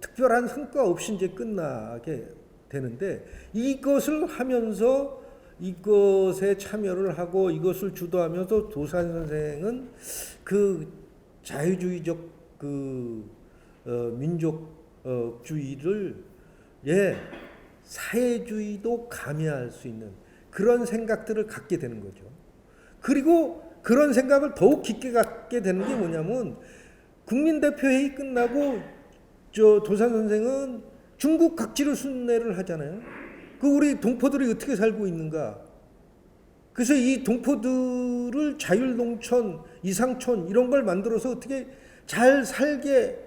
특별한 성과 없이 이제 끝나게 되는데, 이것을 하면서 이것에 참여를 하고 이것을 주도하면서 도산 선생은 자유주의적 민족주의를 사회주의도 가미할 수 있는 그런 생각들을 갖게 되는 거죠. 그리고 그런 생각을 더욱 깊게 갖게 되는 게 뭐냐면, 국민대표회의 끝나고 도산 선생은 중국 각지를 순례를 하잖아요. 우리 동포들이 어떻게 살고 있는가. 그래서 이 동포들을 자율농촌, 이상촌 이런 걸 만들어서 어떻게 잘 살게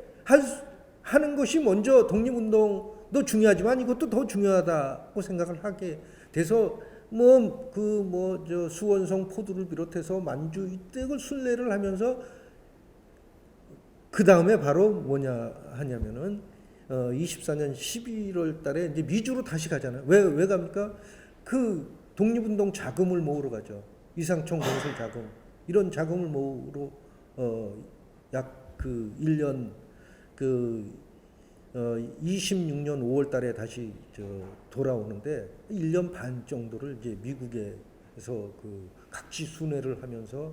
하는 것이 먼저 독립운동도 중요하지만 이것도 더 중요하다고 생각을 하게 돼서 수원성 포도를 비롯해서 만주 이때를 순례를 하면서 그 다음에 바로 뭐냐 하냐면은 24년 11월 달에 이제 미주로 다시 가잖아요. 왜 갑니까? 독립운동 자금을 모으러 가죠. 이상촌 건설 자금. 이런 자금을 모으러 약 1년 26년 5월 달에 다시 돌아오는데 1년 반 정도를 이제 미국에서 각지 순회를 하면서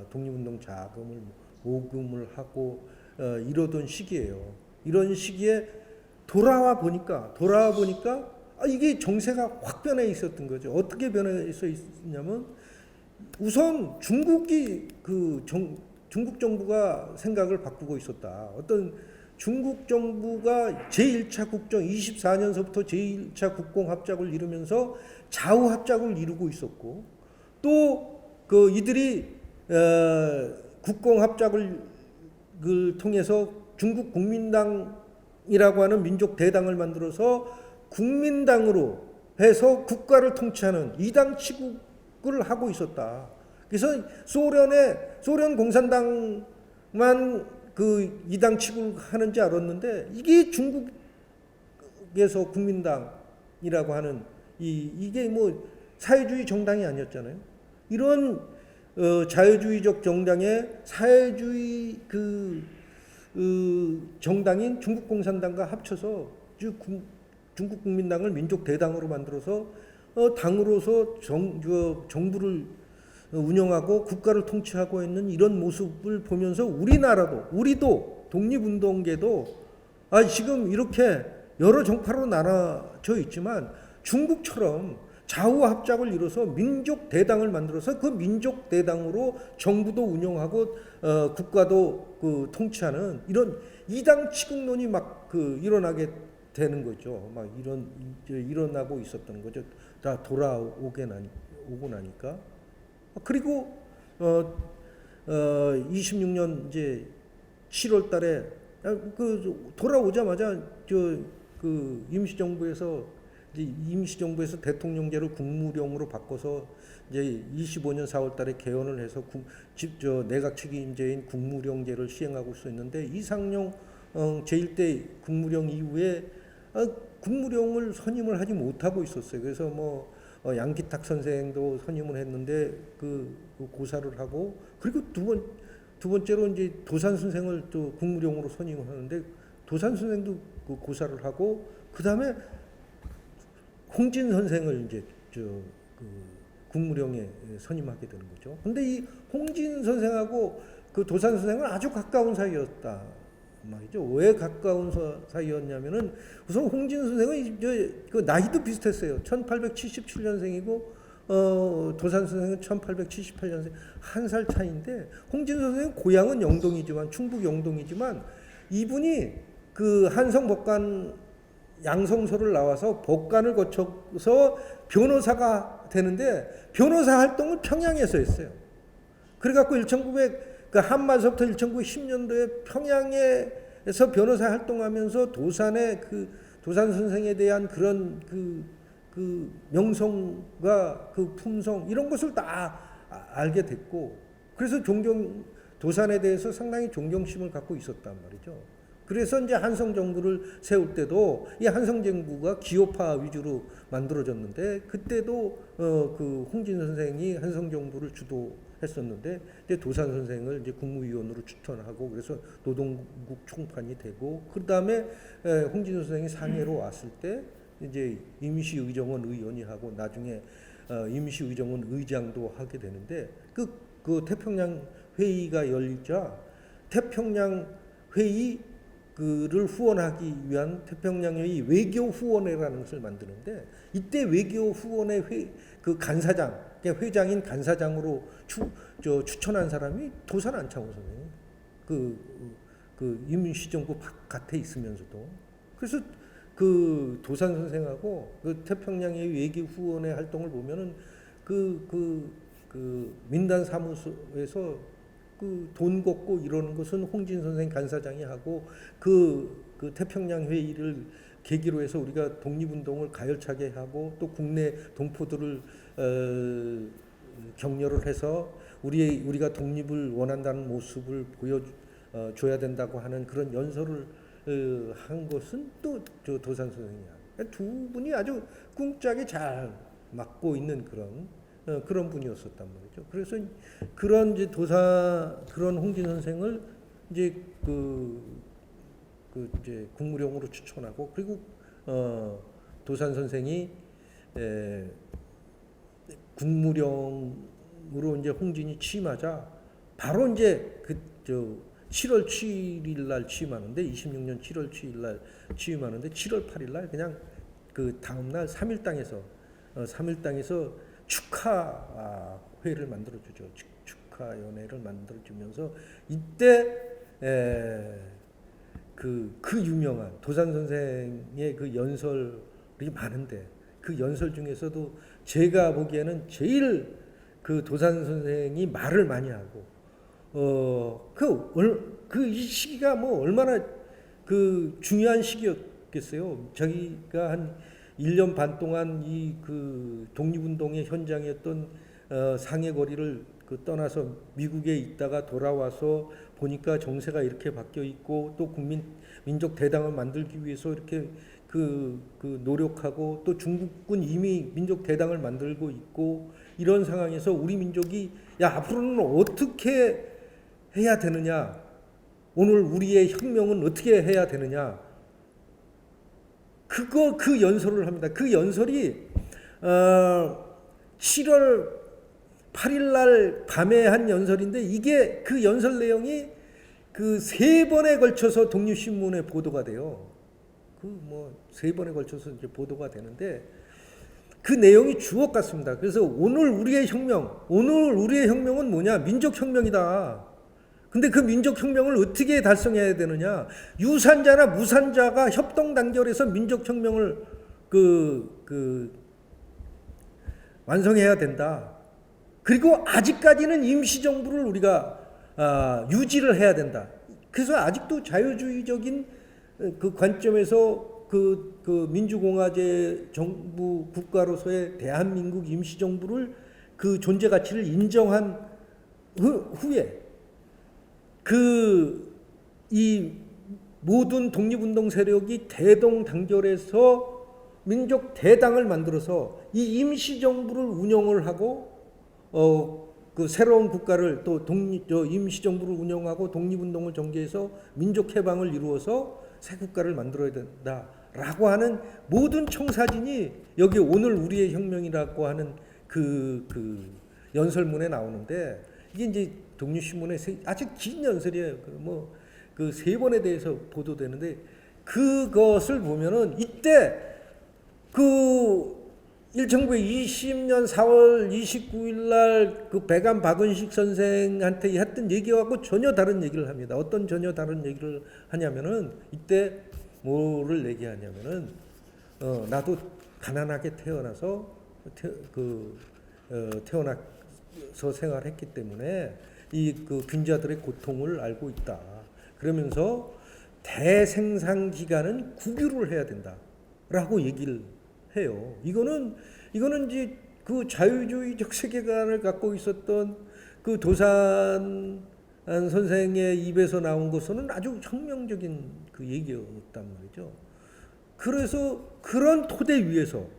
독립운동 자금을 모금을 하고 이러던 시기예요. 이런 시기에 돌아와 보니까 이게 정세가 확 변해 있었던 거죠. 어떻게 변해 있었냐면 우선 중국이 중국 정부가 생각을 바꾸고 있었다. 어떤 중국 정부가 제1차 국정 24년서부터 제1차 국공합작을 이루면서 좌우합작을 이루고 있었고, 또 이들이 국공합작을 통해서 중국 국민당을 국민당이라고 하는 민족 대당을 만들어서 국민당으로 해서 국가를 통치하는 이당 치국을 하고 있었다. 그래서 소련 공산당만 그 이당 치국을 하는지 알았는데 이게 중국에서 국민당이라고 하는 이게 뭐 사회주의 정당이 아니었잖아요. 이런 자유주의적 정당의 사회주의 정당인 중국 공산당과 합쳐서 중국 국민당을 민족 대당으로 만들어서 당으로서 정부를 운영하고 국가를 통치하고 있는 이런 모습을 보면서 우리도 독립운동계도 지금 이렇게 여러 정파로 나눠져 있지만 중국처럼 좌우합작을 이뤄서 민족 대당을 만들어서 그 민족 대당으로 정부도 운영하고 국가도 통치하는 이런 이당 치국론이 막 일어나게 되는 거죠. 막 일어나고 있었던 거죠. 다 오고 나니까. 그리고 26년 이제 7월 달에 돌아오자마자 임시정부에서 대통령제를 국무령으로 바꿔서 이제 25년 4월 달에 개헌을 해서 내각 책임제인 국무령제를 시행하고 있었는데 이상용 제1대 국무령 이후에 국무령을 선임을 하지 못하고 있었어요. 그래서 뭐 양기탁 선생도 선임을 했는데 고사를 하고 그리고 두 번째로 이제 도산 선생을 또 국무령으로 선임을 하는데 도산 선생도 고사를 하고 그 다음에 홍진 선생을 이제 국무령에 선임하게 되는 거죠. 근데 이 홍진 선생하고 그 도산 선생은 아주 가까운 사이였다 말이죠. 왜 가까운 사이였냐면은 우선 홍진 선생은 그 나이도 비슷했어요. 1877년생이고 도산 선생은 1878년생 한 살 차이인데 홍진 선생은 고향은 영동이지만 충북 영동이지만 이분이 그 한성법관 양성소를 나와서 법관을 거쳐서 변호사가 되는데 변호사 활동을 평양에서 했어요. 그래갖고 한마서부터 1910년도에 평양에서 변호사 활동하면서 도산 선생에 대한 그런 그 명성과 그 품성 이런 것을 다 알게 됐고 그래서 도산에 대해서 상당히 존경심을 갖고 있었단 말이죠. 그래서 이제 한성 정부를 세울 때도 이 한성 정부가 기업화 위주로 만들어졌는데 그때도 그 홍진 선생이 한성 정부를 주도했었는데 이제 도산 선생을 이제 국무위원으로 추천하고 그래서 노동국 총판이 되고 그 다음에 홍진 선생이 상해로 왔을 때 이제 임시의정원 의원이 하고 나중에 임시의정원 의장도 하게 되는데 그 태평양 회의가 열리자 태평양 회의 를 후원하기 위한 태평양의 외교 후원회라는 것을 만드는데 이때 외교 후원회 그 간사장, 그러니까 회장인 간사장으로 추천한 사람이 도산 안창호 선생님. 그 임시정부 바깥에 있으면서도 그래서 그 도산 선생하고 그 태평양의 외교 후원회 활동을 보면은 그 민단 사무소에서 돈 걷고 이러는 것은 홍진 선생 간사장이 하고 그 태평양 회의를 계기로 해서 우리가 독립운동을 가열차게 하고 또 국내 동포들을 격려를 해서 우리가 독립을 원한다는 모습을 보여줘야 된다고 하는 그런 연설을 한 것은 또 도산 선생이야. 두 분이 아주 꿍짝이 잘 맞고 있는 그런 분이었었단 말이죠. 그래서 그런 이제 그런 홍진 선생을 이제 이제 국무령으로 추천하고 그리고 도산 선생이 국무령으로 이제 홍진이 취임하자 바로 이제 7월 7일 날 취임하는데 26년 7월 7일 날 취임하는데 7월 8일 날 그냥 그 다음 날 3일당에서 축하회를 만들어주죠. 축하연회를 만들어주면서 이때 그 유명한 도산 선생의 그 연설이 많은데 그 연설 중에서도 제가 보기에는 제일 그 도산 선생이 말을 많이 하고 이 시기가 뭐 얼마나 그 중요한 시기였겠어요. 자기가 한 1년 반 동안 이 그 독립운동의 현장이었던 상해 거리를 그 떠나서 미국에 있다가 돌아와서 보니까 정세가 이렇게 바뀌어 있고 또 민족 대당을 만들기 위해서 이렇게 그 노력하고 또 중국군 이미 민족 대당을 만들고 있고 이런 상황에서 우리 민족이 야 앞으로는 어떻게 해야 되느냐, 오늘 우리의 혁명은 어떻게 해야 되느냐, 그 연설을 합니다. 그 연설이 7월 8일 날 밤에 한 연설인데 이게 그 연설 내용이 그 3번에 걸쳐서 독립신문에 보도가 돼요. 그 뭐 3번에 걸쳐서 이제 보도가 되는데 그 내용이 주옥 같습니다. 그래서 오늘 우리의 혁명은 뭐냐? 민족혁명이다. 근데 그 민족혁명을 어떻게 달성해야 되느냐? 유산자나 무산자가 협동 단결해서 민족혁명을 완성해야 된다. 그리고 아직까지는 임시정부를 우리가 유지를 해야 된다. 그래서 아직도 자유주의적인 그 관점에서 그 민주공화제 정부 국가로서의 대한민국 임시정부를 그 존재 가치를 인정한 후에 이 모든 독립운동 세력이 대동단결해서 민족 대당을 만들어서 이 임시정부를 운영을 하고 그 새로운 국가를 또 임시정부를 운영하고 독립운동을 전개해서 민족해방을 이루어서 새 국가를 만들어야 된다라고 하는 모든 청사진이 여기 오늘 우리의 혁명이라고 하는 그 연설문에 나오는데 이게 이제 독립신문의 아주 긴 연설이에요. 그 3번에 대해서 보도되는데 그것을 보면은 이때 그 1920년 4월 29일 날 그 배감 박은식 선생한테 했던 얘기하고 전혀 다른 얘기를 합니다. 어떤 전혀 다른 얘기를 하냐면은 이때 뭐를 얘기하냐면은 나도 가난하게 태어나서 태어나서 생활했기 때문에 이 그 빈자들의 고통을 알고 있다. 그러면서 대생산 기간은 국유를 해야 된다라고 얘기를 해요. 이거는 이제 그 자유주의적 세계관을 갖고 있었던 그 도산 선생의 입에서 나온 것은 아주 혁명적인 그 얘기였단 말이죠. 그래서 그런 토대 위에서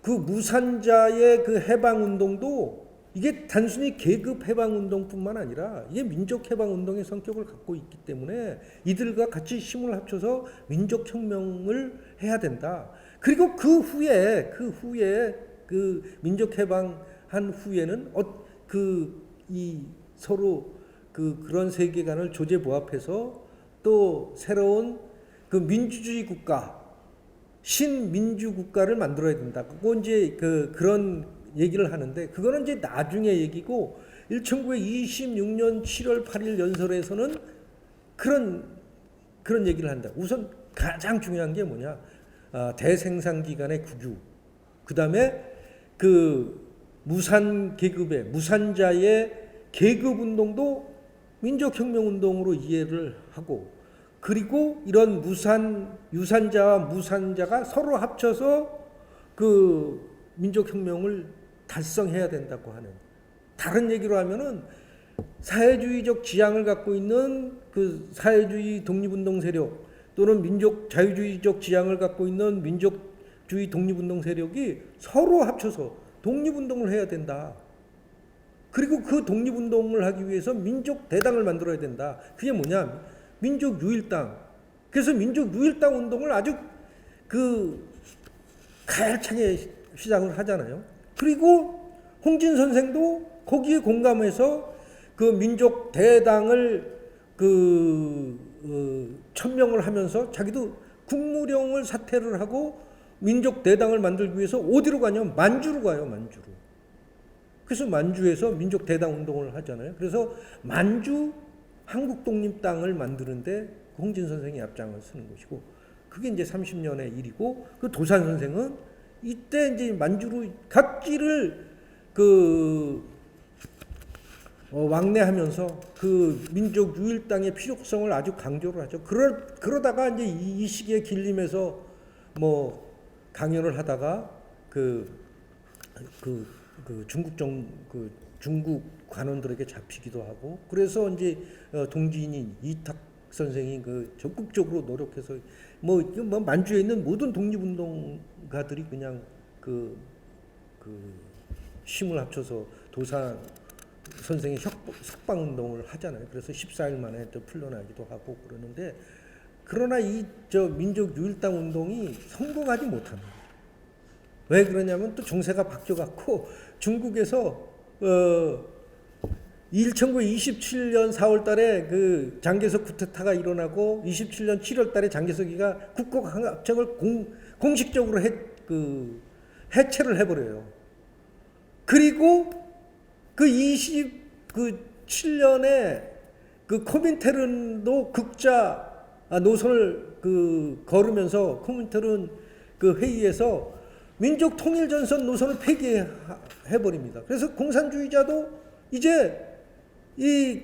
그 무산자의 그 해방운동도 이게 단순히 계급 해방운동뿐만 아니라 이게 민족해방운동의 성격을 갖고 있기 때문에 이들과 같이 힘을 합쳐서 민족혁명을 해야 된다. 그리고 그 후에 그 민족해방한 후에는 이 서로 그런 세계관을 조제부합해서 또 새로운 그 민주주의 국가, 신민주 국가를 만들어야 된다. 그거 이제 그런 얘기를 하는데 그거는 이제 나중에 얘기고 1926년 7월 8일 연설에서는 그런 얘기를 한다. 우선 가장 중요한 게 뭐냐? 대생산 기간의 국유. 그다음에 그 무산자의 계급 운동도 민족혁명 운동으로 이해를 하고 그리고 이런 유산자와 무산자가 서로 합쳐서 그 민족혁명을 달성해야 된다고 하는, 다른 얘기로 하면은 사회주의적 지향을 갖고 있는 그 사회주의 독립운동 세력 또는 자유주의적 지향을 갖고 있는 민족주의 독립운동 세력이 서로 합쳐서 독립운동을 해야 된다. 그리고 그 독립운동을 하기 위해서 민족 대당을 만들어야 된다. 그게 뭐냐? 민족유일당. 그래서 민족유일당 운동을 아주 가열차게 시작을 하잖아요. 그리고 홍진 선생도 거기에 공감해서 그 민족 대당을 천명을 하면서 자기도 국무령을 사퇴를 하고 민족 대당을 만들기 위해서 어디로 가냐면 만주로 가요. 만주로. 그래서 만주에서 민족 대당 운동을 하잖아요. 그래서 만주 한국독립당을 만드는데 홍진 선생이 앞장을 쓰는 것이고 그게 이제 30년의 일이고 그 도산 선생은 이때 이제 만주로 각지를 왕래하면서 그 민족 유일당의 필요성을 아주 강조를 하죠. 그러다가 이제 이 시기에 길림에서 뭐 강연을 하다가 그 중국 관원들에게 잡히기도 하고, 그래서 이제 동지인인 이탁 선생이 적극적으로 노력해서 뭐 만주에 있는 모든 독립운동가들이 그냥 그 힘을 합쳐서 도산 선생의 석방운동을 하잖아요. 그래서 14일 만에 또 풀려나기도 하고 그러는데, 그러나 이 민족 유일당 운동이 성공하지 못합니다. 왜 그러냐면 또 정세가 바뀌어갖고 중국에서 1927년 4월달에 그 장개석 쿠데타가 일어나고 27년 7월달에 장개석이가 국고합작을 공식적으로 해체를 해버려요. 그리고 그 27년에 그 코민테른도 극자 노선을 걸으면서 코민테른 그 회의에서 민족 통일 전선 노선을 폐기해 버립니다. 그래서 공산주의자도 이제 이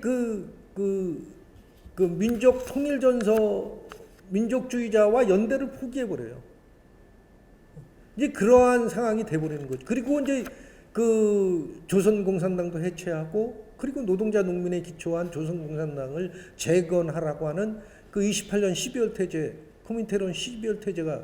민족 통일 전선 민족주의자와 연대를 포기해 버려요. 이제 그러한 상황이 돼 버리는 거죠. 그리고 이제 그 조선공산당도 해체하고, 그리고 노동자 농민에 기초한 조선공산당을 재건하라고 하는 그 28년 12월 태제, 코민테른 12월 태제가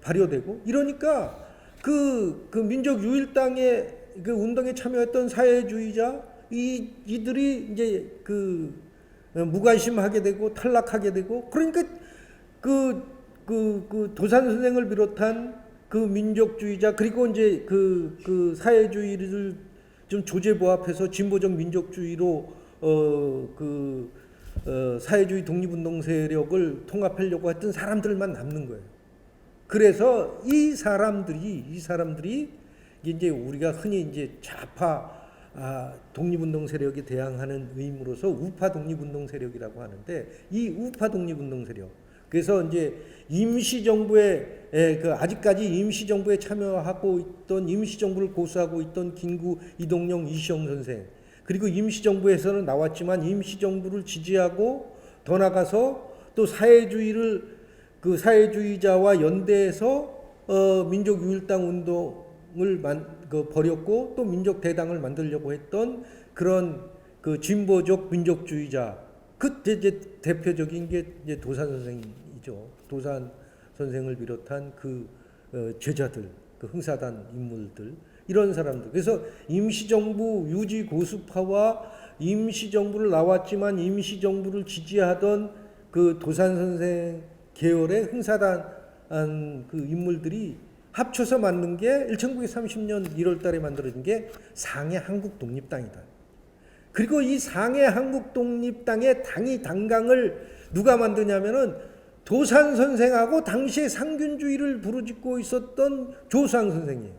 발효되고 이러니까 그 민족 유일당의 그 운동에 참여했던 사회주의자 이들이 이제 무관심하게 되고 탈락하게 되고, 그러니까 도산 선생을 비롯한 그 민족주의자, 그리고 이제 그 사회주의를 좀 조제보합해서 진보적 민족주의로 사회주의 독립운동 세력을 통합하려고 했던 사람들만 남는 거예요. 그래서 이 사람들이 이제 우리가 흔히 이제 좌파 독립운동 세력에 대항하는 의무로서 우파 독립운동 세력이라고 하는데, 이 우파 독립운동 세력, 그래서 이제 임시정부에 아직까지 임시정부에 참여하고 있던, 임시정부를 고수하고 있던 김구, 이동영, 이시영 선생, 그리고 임시정부에서는 나왔지만 임시정부를 지지하고 더 나가서 또 사회주의자와 연대해서 민족유일당 운동을 벌였고 또 민족대당을 만들려고 했던 그런 그 진보적 민족주의자, 그때 이제 대표적인 게 이제 도산 선생이죠. 도산 선생을 비롯한 제자들, 흥사단 인물들, 이런 사람들. 그래서 임시정부 유지 고수파와 임시정부를 나왔지만 임시정부를 지지하던 그 도산 선생 계열의 흥사단 인물들이 합쳐서 만든 게 1930년 1월 달에 만들어진 게 상해 한국독립당이다. 그리고 이 상해 한국독립당의 당강을 누가 만드냐면은 도산 선생하고 당시에 상균주의를 부르짖고 있었던 조수왕 선생이에요.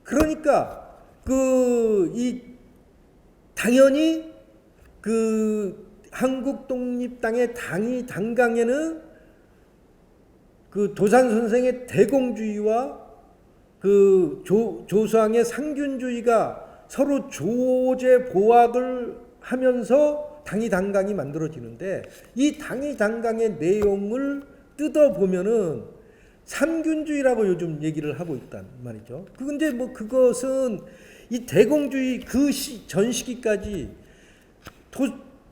그러니까 당연히 한국독립당의 당강에는 도산 선생의 대공주의와 조수왕의 상균주의가 서로 조제 보합을 하면서 당강이 만들어지는데, 이 당강의 내용을 뜯어보면은 삼균주의라고 요즘 얘기를 하고 있단 말이죠. 근데 그것은 이 대공주의 전 시기까지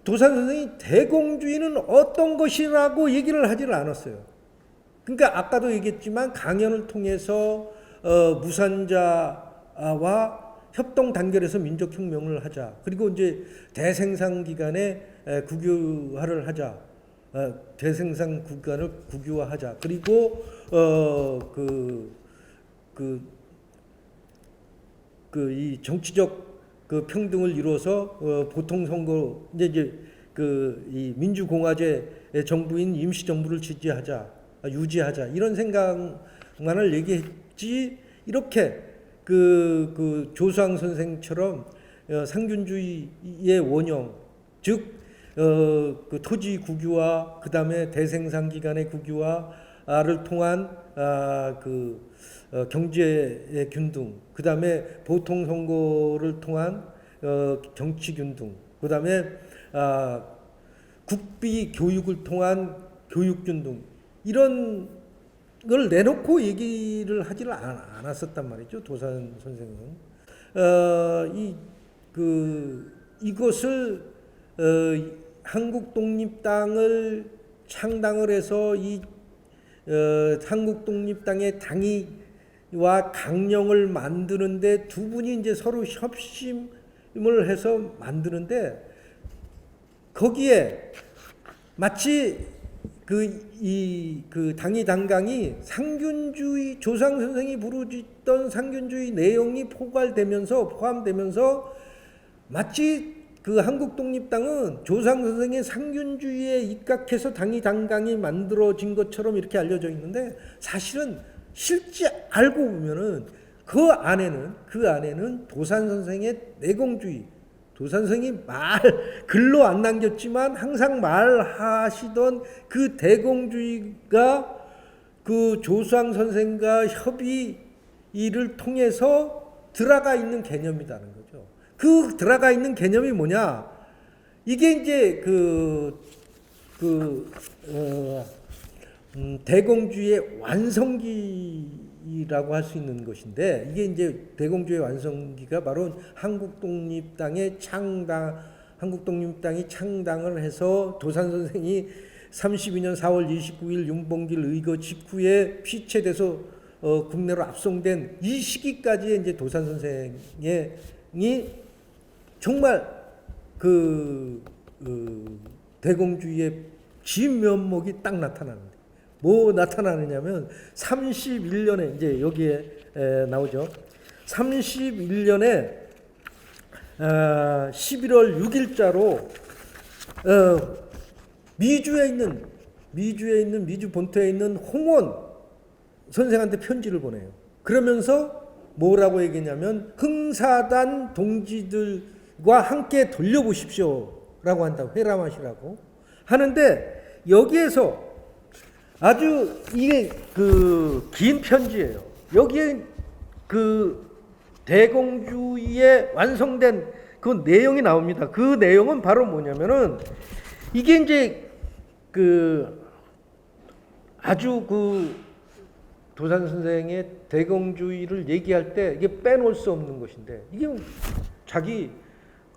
도산 선생이 대공주의는 어떤 것이라고 얘기를 하지를 않았어요. 그러니까 아까도 얘기했지만 강연을 통해서 무산자와 협동 단결해서 민족혁명을 하자. 그리고 이제 대생산 기간에 국유화를 하자. 대생산 기간을 국유화하자. 그리고 이 정치적 평등을 이루어서 보통 선거 이제 이 민주공화제 정부인 임시정부를 유지하자. 이런 생각만을 얘기했지, 이렇게 조수왕 선생처럼 상균주의의 원형, 즉 토지 국유화, 그 다음에 대생산 기간의 국유화, 통한 경제의 균등, 그 다음에 보통 선거를 통한 정치 균등, 그 다음에 국비 교육을 통한 교육 균등, 이런 걸 내놓고 얘기를 하지를 않았었단 말이죠. 도산 선생은. 이것을 한국 독립당을 창당을 해서 한국 독립당의 당위와 강령을 만드는데 두 분이 이제 서로 협심을 해서 만드는데, 거기에 마치 당위 당강이 상균주의, 조상 선생이 부르짖던 상균주의 내용이 포함되면서 마치 한국 독립당은 조상 선생의 상균주의에 입각해서 당위 당강이 만들어진 것처럼 이렇게 알려져 있는데, 사실은 실제 알고 보면은 그 안에는 도산 선생의 내공주의, 도산 선생이 글로 안 남겼지만 항상 말하시던 그 대공주의가 조상 선생과 협의를 통해서 들어가 있는 개념이라는 거죠. 그 들어가 있는 개념이 뭐냐? 이게 이제 대공주의의 완성기라고 할 수 있는 것인데, 이게 이제 대공주의 완성기가 바로 한국 독립당이 창당을 해서 도산 선생이 32년 4월 29일 윤봉길 의거 직후에 피체돼서 국내로 압송된 이 시기까지의 이제 도산 선생이 정말 대공주의의 진면목이 딱 나타나는데, 뭐 나타나느냐면 31년에 이제 여기에 나오죠. 31년에 11월 6일자로 미주 본토에 있는 홍원 선생한테 편지를 보내요. 그러면서 뭐라고 얘기했냐면, 흥사단 동지들과 함께 돌려보십시오라고 한다. 회람하시라고 하는데, 여기에서 아주 이게 긴 편지예요. 여기에 대공주의에 완성된 그 내용이 나옵니다. 그 내용은 바로 뭐냐면은, 이게 이제 아주 도산 선생의 대공주의를 얘기할 때 이게 빼놓을 수 없는 것인데, 이게 자기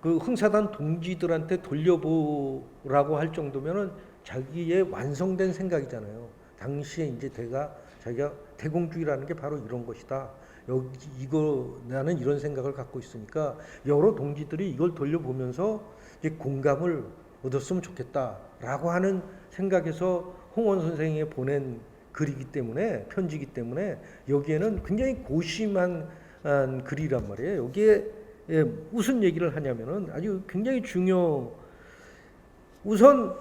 흥사단 동지들한테 돌려보라고 할 정도면은 자기의 완성된 생각이잖아요. 당시에 이제 자기가 대공주의라는 게 바로 이런 것이다. 나는 이런 생각을 갖고 있으니까 여러 동지들이 이걸 돌려보면서 이제 공감을 얻었으면 좋겠다라고 하는 생각에서 홍원 선생이 보낸 글이기 때문에, 편지이기 때문에 여기에는 굉장히 고심한 글이란 말이에요. 여기에 무슨 얘기를 하냐면은 아주 굉장히 우선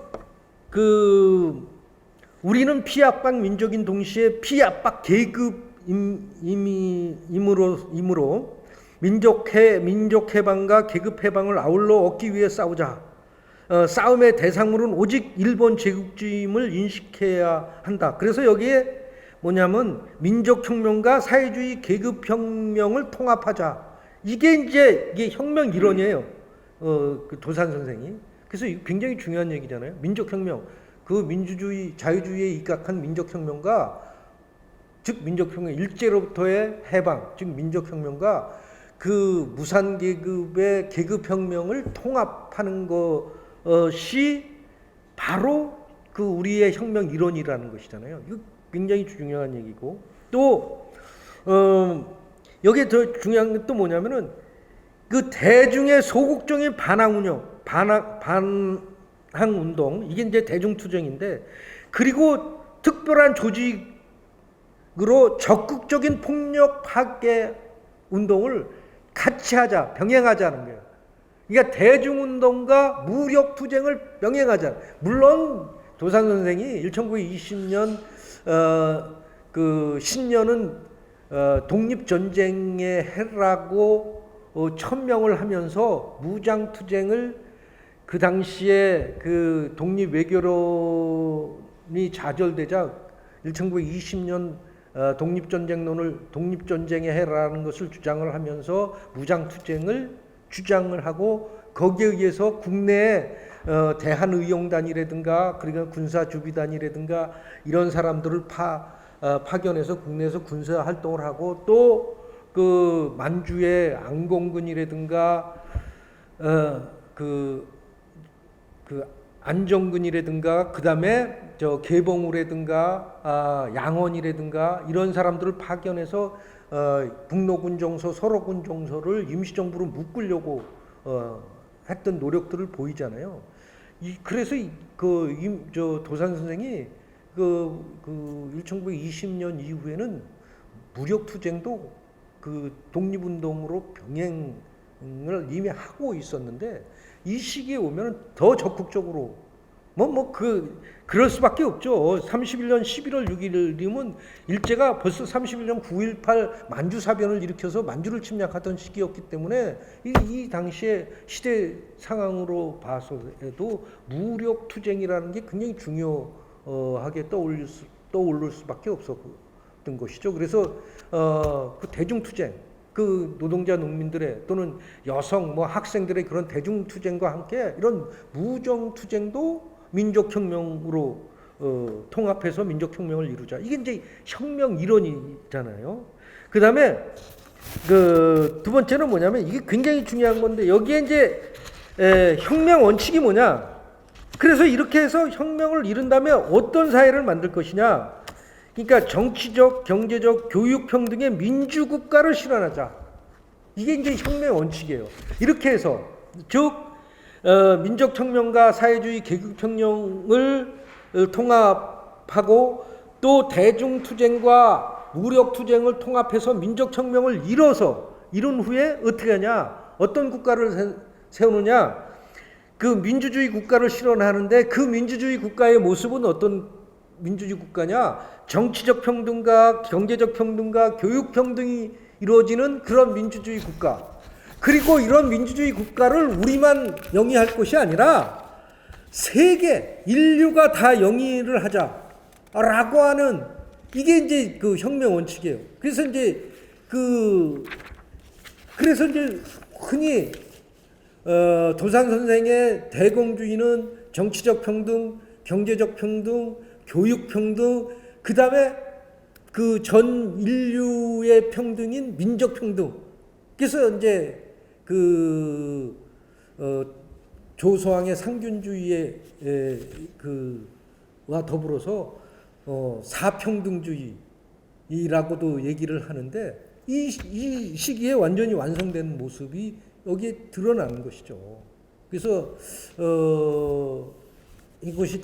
우리는 피압박 민족인 동시에 피압박 계급임으로 민족 해방과 계급 해방을 아울러 얻기 위해 싸우자. 싸움의 대상물은 오직 일본 제국주의임을 인식해야 한다. 그래서 여기에 뭐냐면 민족혁명과 사회주의 계급혁명을 통합하자. 이게 혁명 이론이에요. 도산 선생이. 그래서 굉장히 중요한 얘기잖아요. 민족혁명, 민주주의, 자유주의에 입각한 민족혁명과, 즉 민족혁명 일제로부터의 해방, 즉 민족혁명과 무산계급의 계급혁명을 통합하는 것이 바로 우리의 혁명 이론이라는 것이잖아요. 이거 굉장히 중요한 얘기고, 또 여기에 더 중요한 건 또 뭐냐면은 대중의 소극적인 반항운동, 이게 이제 대중투쟁인데, 그리고 특별한 조직으로 적극적인 폭력 파괴 운동을 같이 하자, 병행하자는 거예요. 그러니까 대중운동과 무력투쟁을 병행하자. 물론 도산 선생이 1920년 신년은 독립전쟁의 해라고 천명을 하면서 무장투쟁을 그 당시에 독립외교론이 좌절되자 1920년 독립전쟁의 해라는 것을 주장을 하면서 무장투쟁을 주장을 하고 거기에 의해서 국내에 대한의용단이라든가 그러니까 군사주비단이라든가 이런 사람들을 파견해서 국내에서 군사 활동을 하고 또 그 만주의 안공근이라든가 그 안정근이라든가 그다음에 저 개봉우라든가 양원이라든가 이런 사람들을 파견해서 북로군 정서, 서로군 정서를 임시정부로 묶으려고 했던 노력들을 보이잖아요. 그래서 도산 선생이 1920년 이후에는 무력 투쟁도 그 독립운동으로 병행을 이미 하고 있었는데 이 시기에 오면 더 적극적으로 그럴 수밖에 없죠. 31년 11월 6일이면 일제가 벌써 31년 9.18 만주사변을 일으켜서 만주를 침략하던 시기였기 때문에 이 당시에 시대 상황으로 봐서도 무력 투쟁이라는 게 굉장히 중요하게 떠오를 수밖에 없었던 것이죠. 그래서 그 대중투쟁, 그 노동자 농민들의 또는 여성 학생들의 그런 대중투쟁과 함께 이런 무정투쟁도 민족혁명으로 통합해서 민족혁명을 이루자. 이게 이제 혁명 일원이잖아요. 그 다음에 두 번째는 뭐냐면 이게 굉장히 중요한 건데 여기에 이제 혁명 원칙이 뭐냐. 그래서 이렇게 해서 혁명을 이룬다면 어떤 사회를 만들 것이냐. 그러니까 정치적, 경제적, 교육 평등의 민주국가를 실현하자. 이게 이제 혁명의 원칙이에요. 이렇게 해서 즉 민족혁명과 사회주의 계급혁명을 통합하고 또 대중투쟁과 무력투쟁을 통합해서 민족혁명을 이룬 후에 어떻게 하냐. 어떤 국가를 세우느냐. 그 민주주의 국가를 실현하는데 그 민주주의 국가의 모습은 어떤 민주주의 국가냐. 정치적 평등과 경제적 평등과 교육 평등이 이루어지는 그런 민주주의 국가. 그리고 이런 민주주의 국가를 우리만 영위할 것이 아니라 세계 인류가 다 영위를 하자라고 하는 이게 이제 그 혁명 원칙이에요. 그래서 이제 흔히 도산 선생의 대공주의는 정치적 평등, 경제적 평등, 교육 평등, 그 다음에 그 전 인류의 평등인 민족 평등. 그래서 이제 조서왕의 상균주의의 와 더불어서 사평등주의라고도 얘기를 하는데 이 시기에 완전히 완성된 모습이 여기에 드러나는 것이죠. 그래서 이것이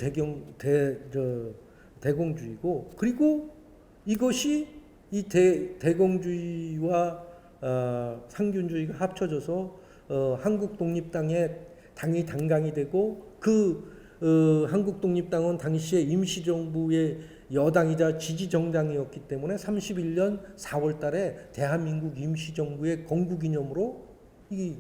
대공주의고 그리고 이것이 이 대공주의와 상균주의가 합쳐져서 한국 독립당의 당이 단강이 되고 한국 독립당은 당시에 임시정부의 여당이자 지지정당이었기 때문에 31년 4월 달에 대한민국 임시정부의 건국기념으로 이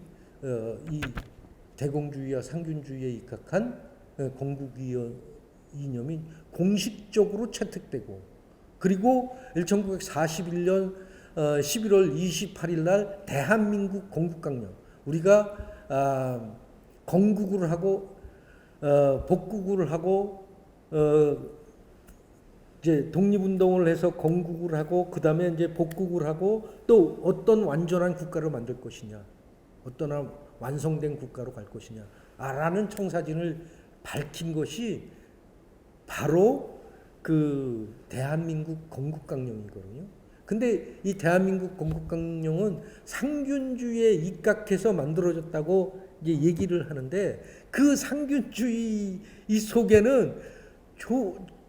대공주의와 상균주의에 입각한 건국이념이 공식적으로 채택되고 그리고 1941년 11월 28일 날 대한민국 건국강령 우리가 건국을 하고 복국을 하고 이제 독립운동을 해서 건국을 하고 그 다음에 이제 복국을 하고 또 어떤 완전한 국가를 만들 것이냐 어떤 완성된 국가로 갈 것이냐 라는 청사진을 밝힌 것이 바로 그 대한민국 건국강령이거든요. 근데 이 대한민국 건국강령은 상균주의에 입각해서 만들어졌다고 이제 얘기를 하는데 그 상균주의 속에는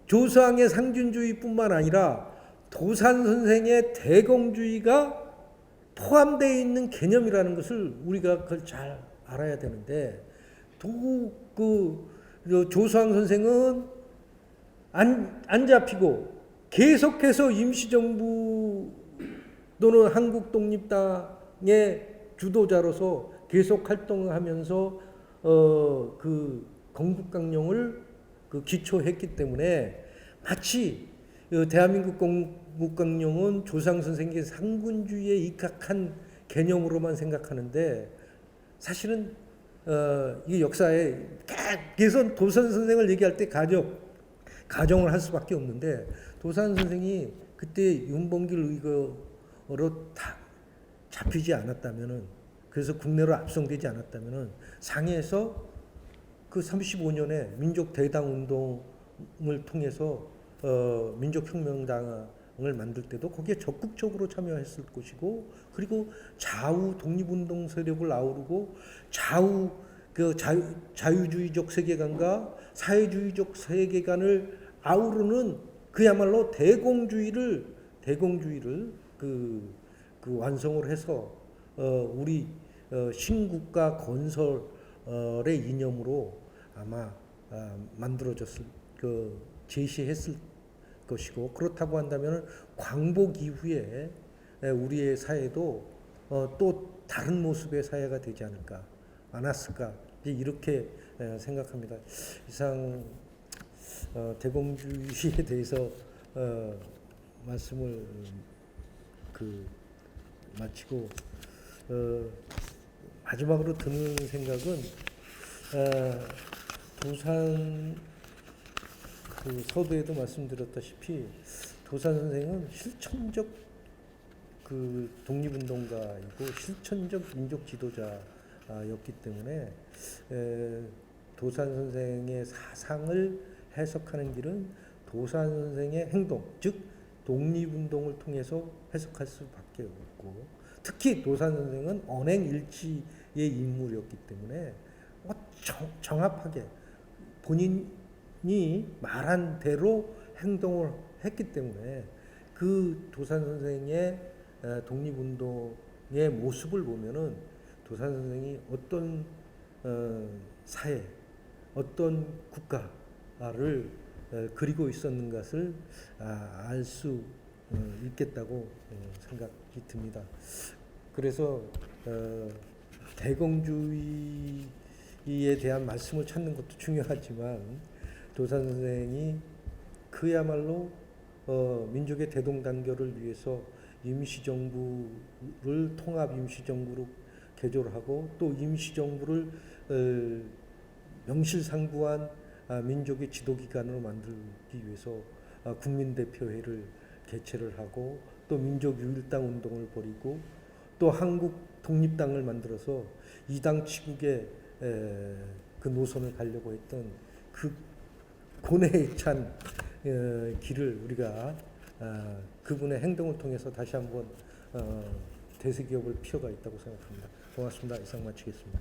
조서왕의 상균주의뿐만 아니라 도산 선생의 대공주의가 포함되어 있는 개념이라는 것을 우리가 그걸 잘 알아야 되는데 조서왕 선생은 안 잡히고 계속해서 임시정부 또는 한국독립당의 주도자로서 계속 활동하면서 그 건국강령을 기초했기 때문에 마치 대한민국 국강령은 조상 선생의 상군주의에 입각한 개념으로만 생각하는데 사실은 이 역사에 계속 도산 선생을 얘기할 때 가정을 할 수밖에 없는데 도산 선생이 그때 윤봉길 의거로 다 잡히지 않았다면은 그래서 국내로 압송되지 않았다면은 상해에서 그 35년에 민족 대당 운동을 통해서 민족혁명당을 만들 때도 거기에 적극적으로 참여했을 것이고 그리고 좌우 독립운동 세력을 아우르고 좌우 그 자유주의적 세계관과 사회주의적 세계관을 아우르는 그야말로 대공주의를 그 완성을 해서 우리 신국가 건설의 이념으로 아마 만들어졌을 제시했을 것이고 그렇다고 한다면 광복 이후에 우리의 사회도 또 다른 모습의 사회가 되지 않았을까 이렇게 생각합니다. 이상 대공주의에 대해서 말씀을 마치고 마지막으로 드는 생각은 도산 서두에도 말씀드렸다시피 도산 선생은 실천적 독립운동가이고 실천적 민족 지도자였기 때문에 도산 선생의 사상을 해석하는 길은 도산 선생의 행동, 즉 독립운동을 통해서 해석할 수밖에 없고 특히 도산 선생은 언행일치의 인물이었기 때문에 정합하게 본인이 말한 대로 행동을 했기 때문에 그 도산 선생의 독립운동의 모습을 보면은 도산 선생이 어떤 사회, 어떤 국가를 그리고 있었는 것을 알 수 있겠다고 생각이 듭니다. 그래서 대공주의에 대한 말씀을 찾는 것도 중요하지만 도산 선생이 그야말로 민족의 대동단결을 위해서 임시정부를 통합 임시정부로 개조하고 또 임시정부를 명실상부한 민족의 지도기관으로 만들기 위해서 국민대표회를 개최를 하고 또 민족유일당 운동을 벌이고 또 한국 독립당을 만들어서 이당 치국의 그 노선을 가려고 했던 그 고뇌에 찬 길을 우리가 그분의 행동을 통해서 다시 한번 대세기업을 피워가 있다고 생각합니다. 고맙습니다. 이상 마치겠습니다.